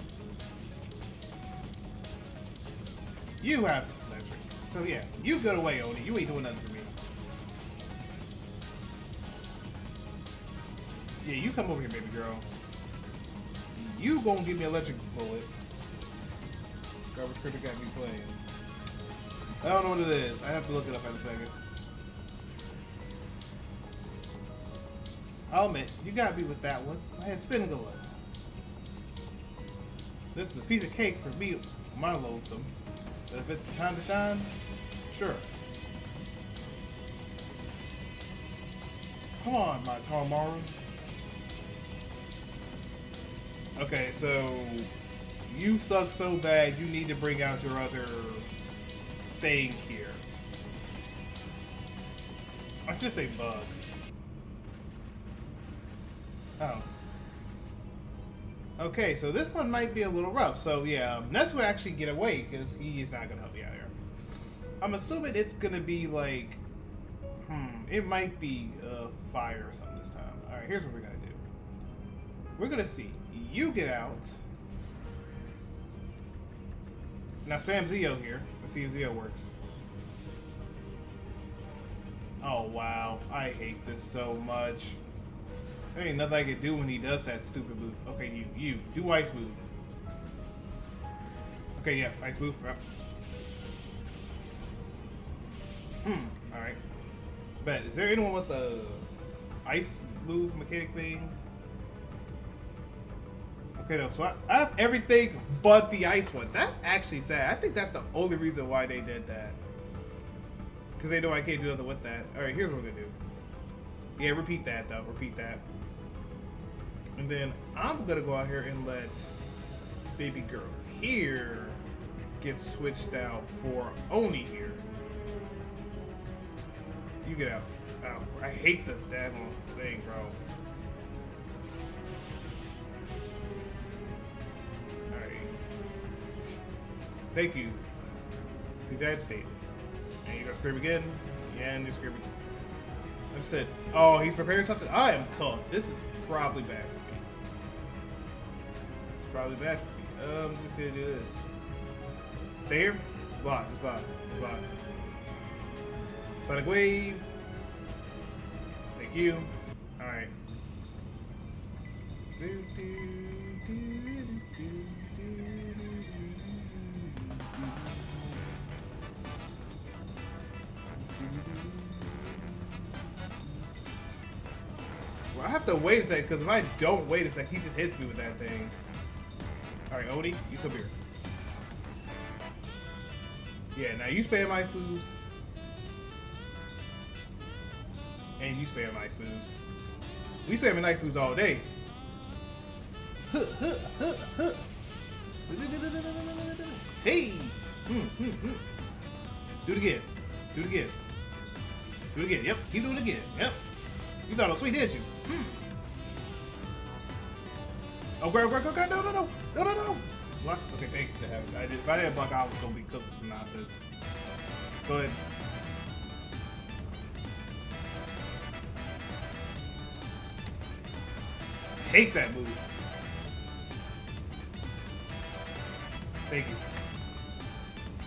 [SPEAKER 1] You have electric. So yeah, you go away, Oni. You ain't doing nothing for me. Yeah, you come over here, baby girl. You gonna give me electric bullet. Garbage critter got me playing. I don't know what it is. I have to look it up in a second. I'll admit, you got me with that one. I had spinning galore. This is a piece of cake for me, my lonesome. But if it's time to shine, sure. Come on, my Tamaru. Okay, so you suck so bad you need to bring out your other thing here. I just say bug. Oh. Okay, so this one might be a little rough. So yeah, Ness will actually get away because he is not gonna help me out here. I'm assuming it's gonna be like, it might be fire or something this time. All right, here's what we're gonna do. We're gonna see. You get out. Now spam Zeo here. Let's see if Zeo works. Oh wow, I hate this so much. There ain't nothing I can do when he does that stupid move. Okay, you do ice move. Okay, yeah, ice move. Alright. Bet. Is there anyone with the ice move mechanic thing? Okay, though, so I have everything but the ice one. That's actually sad. I think that's the only reason why they did that. Because they know I can't do nothing with that. Alright, here's what we're going to do. Yeah, repeat that, though. Repeat that. And then I'm going to go out here and let baby girl here get switched out for Oni here. You get out. Oh, I hate the daggone thing, bro. Thank you. See that state. And you're gonna scream again. Yeah, and you scream again. That's it. Oh, he's preparing something. I am cooked. This is probably bad for me. It's probably bad for me. I'm just gonna do this. Stay here. Block. Just block. Just block. Sonic wave. Thank you. All right. Well, I have to wait a second, because if I don't wait a second, he just hits me with that thing. Alright, Oni, you come here. Yeah, now you spam ice moves. And you spam ice moves. We spamming ice moves all day. Hey! Do it again. Do it again. Do it again. Yep, keep doing it again. Yep. You thought it was sweet, didn't you? Oh, grab. No. Block. Okay, thank you to heavens. If I didn't block, I was gonna be cooked with some nonsense. Go ahead. I hate that move. Thank you.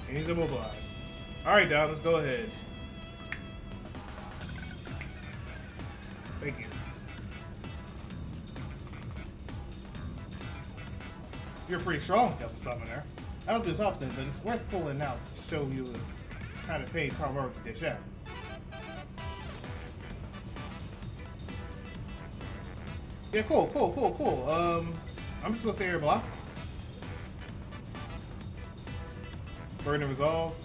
[SPEAKER 1] And he's immobilized. Alright, Dahn, let's go ahead. Thank you. You're pretty strong, Devil Summoner. I don't do this often, but it's worth pulling out to show you the kind of pain hard work to dish out. Yeah, cool. I'm just gonna stay here block. Burn and resolve.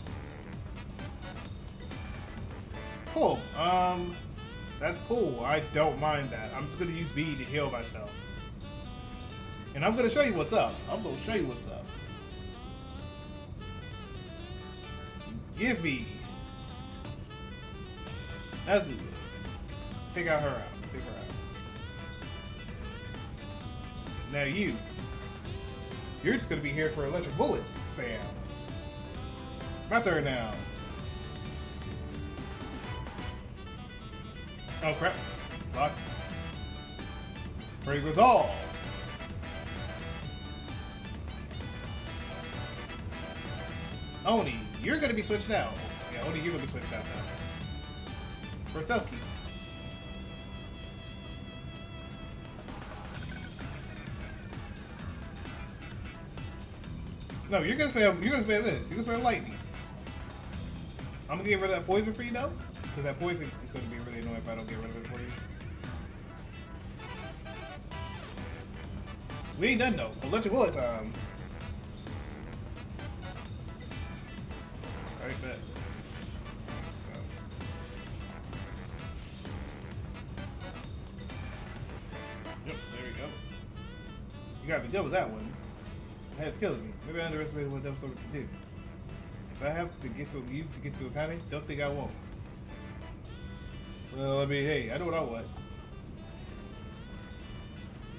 [SPEAKER 1] Cool. That's cool. I don't mind that. I'm just gonna use B to heal myself. And I'm gonna show you what's up. Give me Azu. Take her out. Now you're just gonna be here for electric bullet spam. My turn now. Oh crap. Block. Ready to resolve. Oni, you're gonna be switched out. Yeah, Oni, you're gonna be switched out now. For self-keys. No, you're gonna spam this. You're gonna spam lightning. I'm gonna get rid of that poison for you though. Because that poison is gonna be really annoying if I don't get rid of it for you. We ain't done though. Electric bullet time. Alright, bet. Yep, there we go. You gotta be good with that one. It's killing me. Maybe I underestimated what Devil Summoner can do. If I have to get through you to get through Akane, don't think I won't. Well, I mean, hey, I know what I want.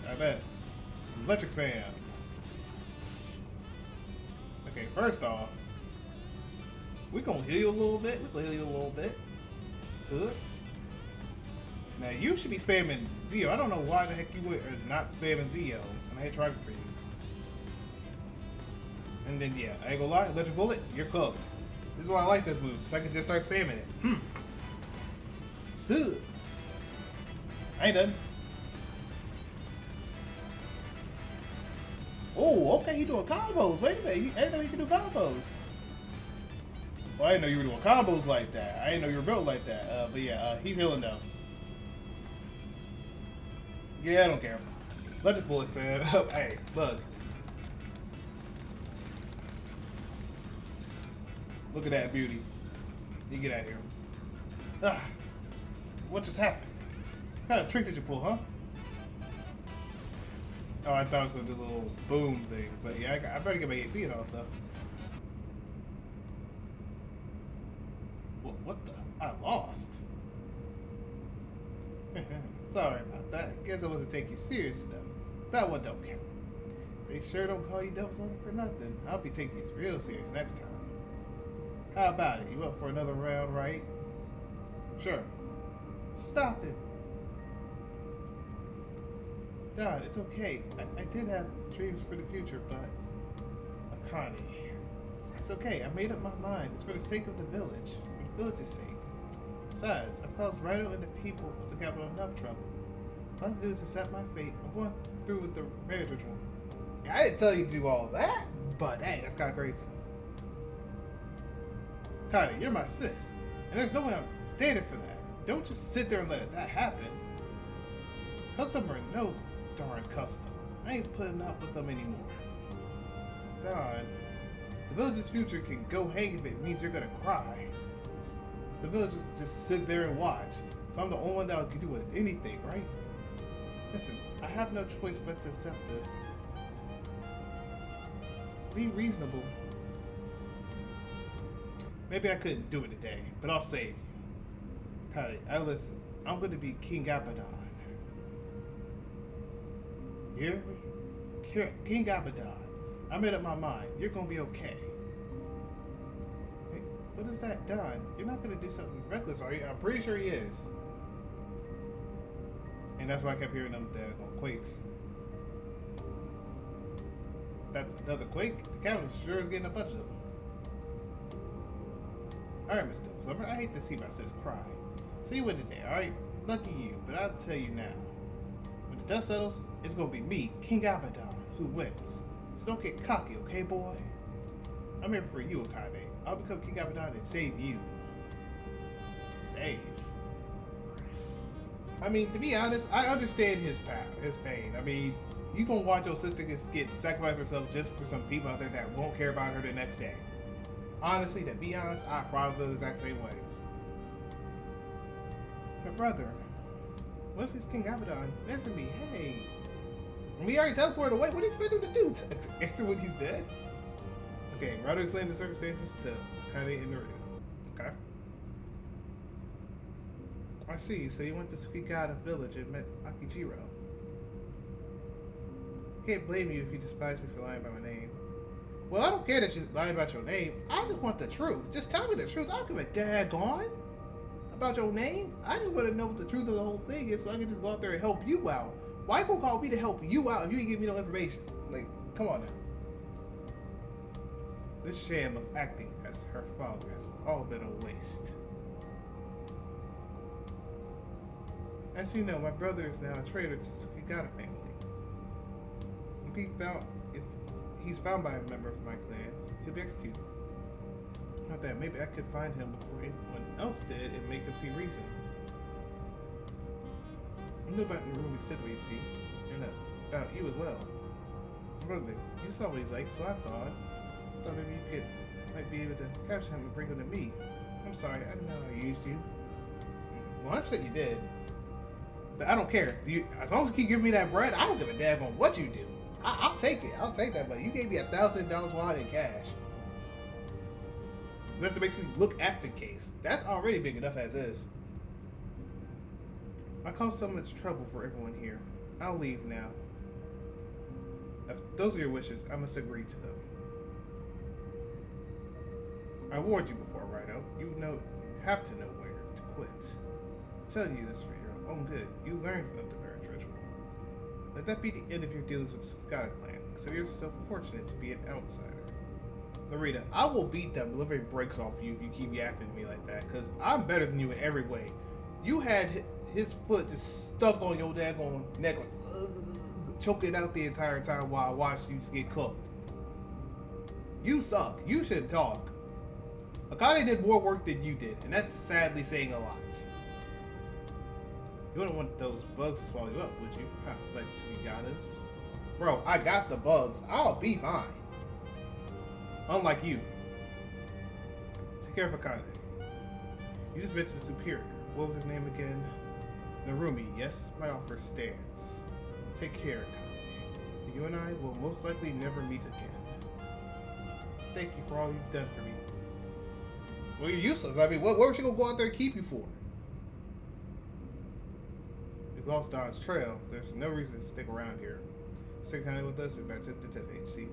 [SPEAKER 1] I bet. Electric spam. Okay, first off, we gonna heal you a little bit. Good. Now you should be spamming Zio. I don't know why the heck you is not spamming Zio. And I hate trying for you. And then yeah, I ain't gonna lie, electric bullet, you're cooked. This is why I like this move, because I can just start spamming it. I ain't done. Oh, okay, he doing combos. Wait a minute, I didn't know he could do combos. Well, I didn't know you were doing combos like that. I didn't know you were built like that. But yeah, he's healing though. Yeah, I don't care. Electric bullet, man. Hey, look. Look at that beauty. You get out of here. Ah, what just happened? What kind of trick did you pull, huh? Oh, I thought I was gonna do the little boom thing, but yeah, I better get my AP and all stuff. What the? I lost. Sorry about that. Guess I wasn't taking you serious enough. That one don't count. They sure don't call you Devil Summoner for nothing. I'll be taking this real serious next time. How about it? You up for another round, right? Sure. Stop it. Dahn, it's okay. I did have dreams for the future, but Akane. It's okay. I made up my mind. It's for the sake of the village. For the village's sake. Besides, I've caused Raidou and the people of the capital enough trouble. All I have to do is accept my fate. I'm going through with the marriage ritual. Yeah, I didn't tell you to do all that, but hey, that's kind of crazy. Akane, you're my sis, and there's no way I'm standing for that. Don't just sit there and let that happen. Custom or no darn custom, I ain't putting up with them anymore. Dahn, the village's future can go hang if it means you're gonna cry. The villagers just sit there and watch, so I'm the only one that can do with anything, right? Listen, I have no choice but to accept this. Be reasonable. Maybe I couldn't do it today, but I'll save you. Kari, I listen. I'm going to be King Abaddon. You hear me? King Abaddon. I made up my mind. You're gonna be okay. Hey, what is that, Dahn? You're not gonna do something reckless, are you? I'm pretty sure he is. And that's why I kept hearing them quakes. That's another quake? The captain sure is getting a bunch of them. Alright, Mr. Silver, I hate to see my sis cry. So you went in there, alright? Lucky you, but I'll tell you now. When the dust settles, it's gonna be me, King Abaddon, who wins. So don't get cocky, okay, boy? I'm here for you, Akane. I'll become King Abaddon and save you. Save? I mean, to be honest, I understand his pain. I mean, you gonna watch your sister get sacrifice herself just for some people out there that won't care about her the next day. Honestly, to be honest, I probably feel the exact same way. But brother, once he's King Abaddon, answer me, hey. We already teleported away. What do you expect him to do? Answer when he's dead? Okay, Raidou explained the circumstances to Akane and Raidou. Okay. I see. So you went to Sukigata village and met Akijiro. I can't blame you if you despise me for lying about my name. Well, I don't care that you're lying about your name. I just want the truth. Just tell me the truth. I don't give a daggone about your name. I just want to know what the truth of the whole thing is so I can just go out there and help you out. Why you gonna call me to help you out if you ain't give me no information? Like, come on now. This sham of acting as her father has all been a waste. As you know, my brother is now a traitor to Sukigata family. If he's found by a member of my clan, he'll be executed. Not that, maybe I could find him before anyone else did and make him see reason. I knew about Narumi Sidway, you see, and about you as well. Brother, you saw what he's like, so I thought maybe you might be able to capture him and bring him to me. I'm sorry, I didn't know I used you. Well, I'm saying you did. But I don't care. As long as you keep giving me that bread, I don't give a damn on what you do. I'll take it. I'll take that money. You gave me $1,000 wide in cash. That's to make me look at the case. That's already big enough as is. I caused so much trouble for everyone here. I'll leave now. If those are your wishes, I must agree to them. I warned you before, Raidou. You have to know where to quit. I'm telling you this for your own good. You learned of the marriage ritual. Let that be the end of your dealings with the Sukigata clan, so you're so fortunate to be an outsider. Narita, I will beat the delivery brakes off you if you keep yapping to me like that, because I'm better than you in every way. You had his foot just stuck on your daggone neck, like, choking out the entire time while I watched you just get cooked. You suck. You should talk. Akane did more work than you did, and that's sadly saying a lot. You wouldn't want those bugs to swallow you up, would you? Huh, like Sukigatas. Bro, I got the bugs. I'll be fine. Unlike you. Take care of Akane. You just mentioned Superior. What was his name again? Narumi. Yes, my offer stands. Take care, Akane. You and I will most likely never meet again. Thank you for all you've done for me. Well, you're useless. I mean, what was she gonna go out there and keep you for? We've lost Dahn's trail. There's no reason to stick around here. Stick kind of with us and back to the HC.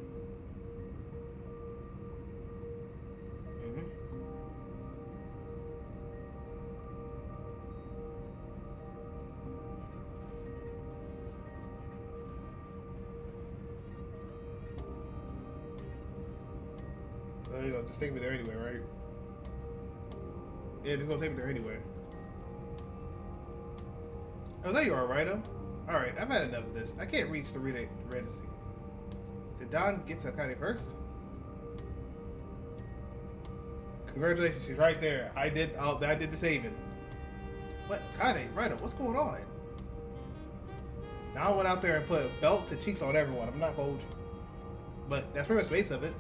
[SPEAKER 1] Well, you know, just take me there anyway, right? Yeah, just gonna take me there anyway. Oh, there you are, Raidou. Alright, I've had enough of this. I can't reach the Raidou. Did Dahn get to Akane first? Congratulations, she's right there. I did the saving. What? Akane, Raidou, what's going on? Dahn went out there and put a belt to cheeks on everyone. I'm not gonna hold you. But that's pretty much the base of it.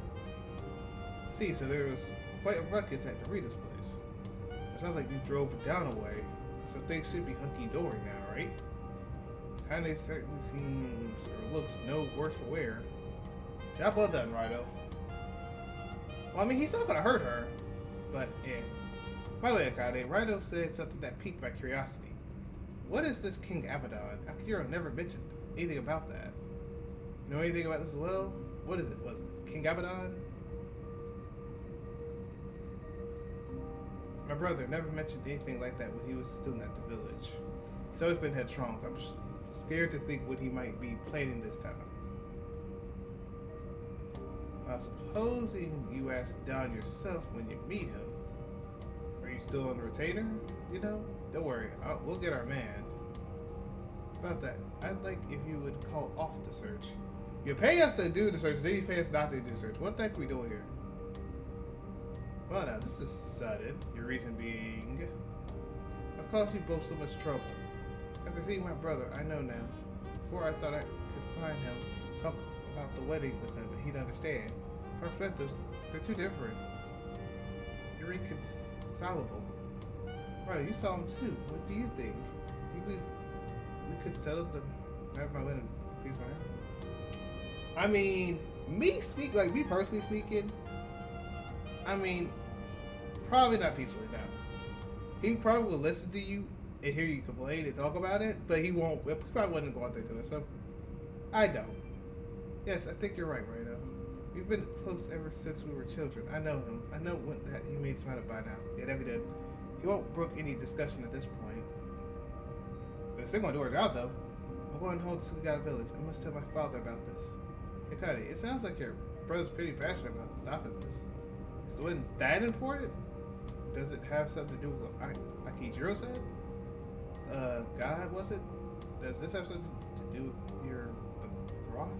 [SPEAKER 1] See, so there was quite a ruckus at Narita's place. It sounds like you drove Dahn away. So things should be hunky-dory now, right? Kinda certainly seems or looks no worse for wear. Job well done, Raidou. Well, I mean, he's not gonna hurt her, but yeah. By the way, Akane, Raidou said something that piqued my curiosity. What is this King Abaddon? Akira never mentioned anything about that. Know anything about this as well? What is it? Was it King Abaddon? My brother never mentioned anything like that when he was still at the village. He's always been headstrong. I'm scared to think what he might be planning this time. Supposing you ask Dahn yourself when you meet him. Are you still on the retainer? You know? Don't worry, we'll get our man. About that, I'd like if you would call off the search. You pay us to do the search, then you pay us not to do the search. What the heck are we doing here? Well now, this is sudden. Your reason being... I've caused you both so much trouble. After seeing my brother, I know now. Before I thought I could find him, talk about the wedding with him, and he'd understand. Our perspectives, they're too different. You're irreconcilable. Right, you saw him too. What do you think? Do you believe we could settle the have my wedding piece of my hand? I mean, me personally speaking, I mean, probably not peacefully now. He probably will listen to you and hear you complain and talk about it, but he won't. He probably wouldn't go out there and do it. So, I don't. Yes, I think you're right, Raidou. We've been close ever since we were children. I know him. I know that he made smile by now. Yeah, that we did. He won't brook any discussion at this point. But they're gonna do our job, though. I'm going home to Sugata Village. I must tell my father about this. Hey, Kari, it sounds like your brother's pretty passionate about stopping this. Is the wedding that important? Does it have something to do with what Akijiro said? God, was it? Does this have something to do with your betroth?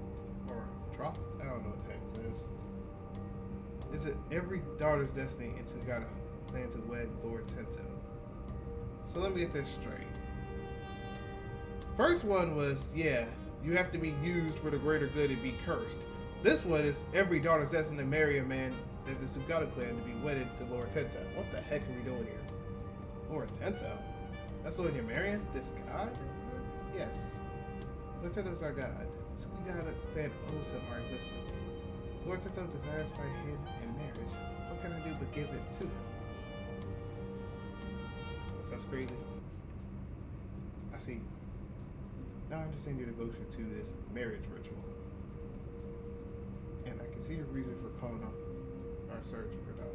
[SPEAKER 1] Or betroth? I don't know what the heck it is. Is it every daughter's destiny in Sugata plan to wed Lord Tento? So let me get this straight. First one was, yeah, you have to be used for the greater good and be cursed. This one is every daughter's destined to marry a man that's a Sugata clan to be wedded to Lord Tento. What the heck are we doing here? Lord Tento? That's the one you're marrying? This god? Yes. Lord Tento's our god. Sugata clan owes him our existence. Lord Tento desires my hand in marriage. What can I do but give it to him? That sounds crazy. I see. Now I understand your devotion to this marriage ritual. And I can see your reason for calling off our search for Dahn.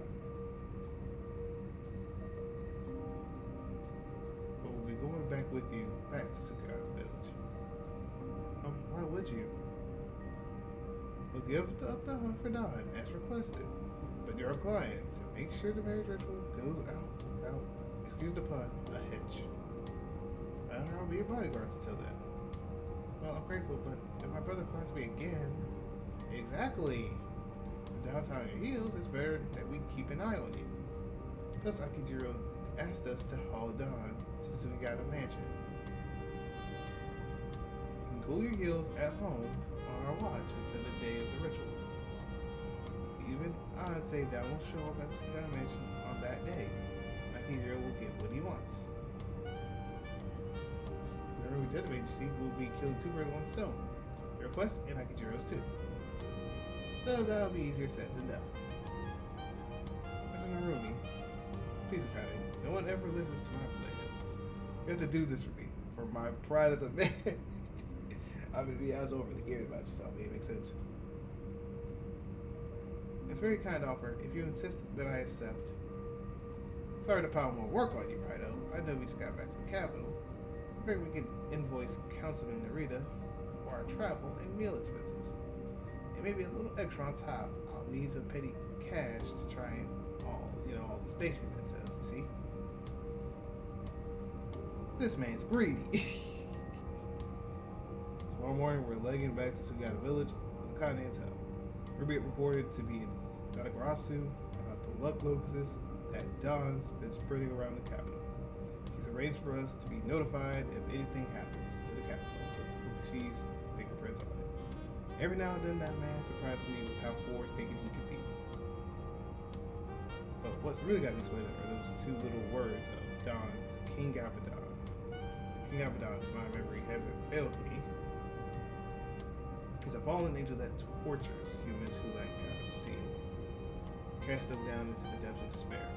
[SPEAKER 1] But we'll be going back with you, back to Sugata Village. Why would you? We'll give up the hunt for Dahn, as requested. But you're a client, to make sure the marriage ritual goes out without, excuse the pun, a hitch. I don't know how to be your bodyguard until then. Well, I'm grateful, but if my brother finds me again... Exactly! Downtown on your heels, it's better that we keep an eye on you. Plus, Akijiro asked us to haul Dahn to Sugata Mansion. You can cool your heels at home on our watch until the day of the ritual. Even I'd say Dahn will show up at Sugata Mansion on that day. Akijiro will get what he wants. Whenever we did the agency, we'll be killing two birds with one stone. Your request and Akijiro's too. So that'll be easier said than done. Mr. Narumi, please, Akane, no one ever listens to my plans. You have to do this for me, for my pride as a man. I mean, I was over the gears about yourself, it makes sense. It's a very kind offer. If you insist that I accept. Sorry to pile more work on you, Raidou. I know we just got back to the capital. I figure we can invoice Councilman Narita for our travel and meal expenses. And maybe a little extra on top. I'll need some petty cash to try and all the station princess, you see? This man's greedy. Tomorrow morning we're legging back to Sugata Village with a kind of intel. We're being reported to be in Gadagarasu about the luck locusts that Dahn's been spreading around the capital. He's arranged for us to be notified if anything happens to the capital with Fukushi's fingerprints on it. Every now and then that man surprises me with how forward-thinking he can be. But what's really got me sweating are those two little words of Dahn's King Abaddon. King Abaddon, if my memory hasn't failed me, is a fallen angel that tortures humans who lack God's seal, casts them down into the depths of despair.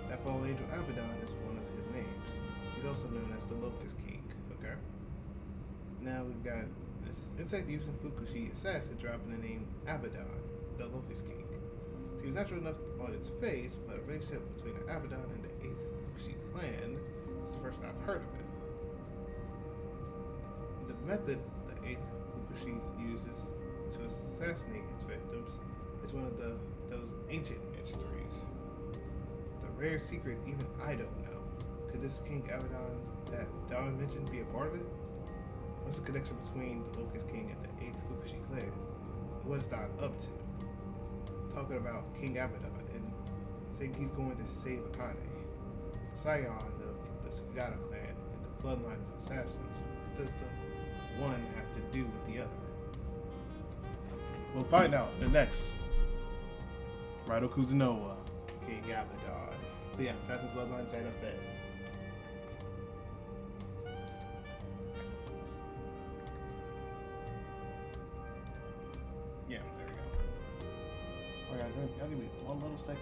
[SPEAKER 1] That fallen angel Abaddon is one of his names. He's also known as the Locust King, okay? Now we've got This insect using Fukushi assassin dropping the name Abaddon, the Locust King. Seems natural enough on its face, but a relationship between the Abaddon and the 8th Fukushi clan is the first I've heard of it. The method the 8th Fukushi uses to assassinate its victims is one of those ancient mysteries. The rare secret even I don't know. Could this King Abaddon that Dahn mentioned be a part of it? What's the connection between the Locust King and the 8th Fukushi clan? What is Dahn up to? Talking about King Abaddon and saying he's going to save Akane, scion of the Sugata clan and the bloodline of assassins. What does the one have to do with the other? We'll find out in the next Raidou Kuzunoha, King Abaddon. But yeah, Assassin's Bloodline Santa Fe. Yeah, there we go. Alright, y'all give me 1 little second.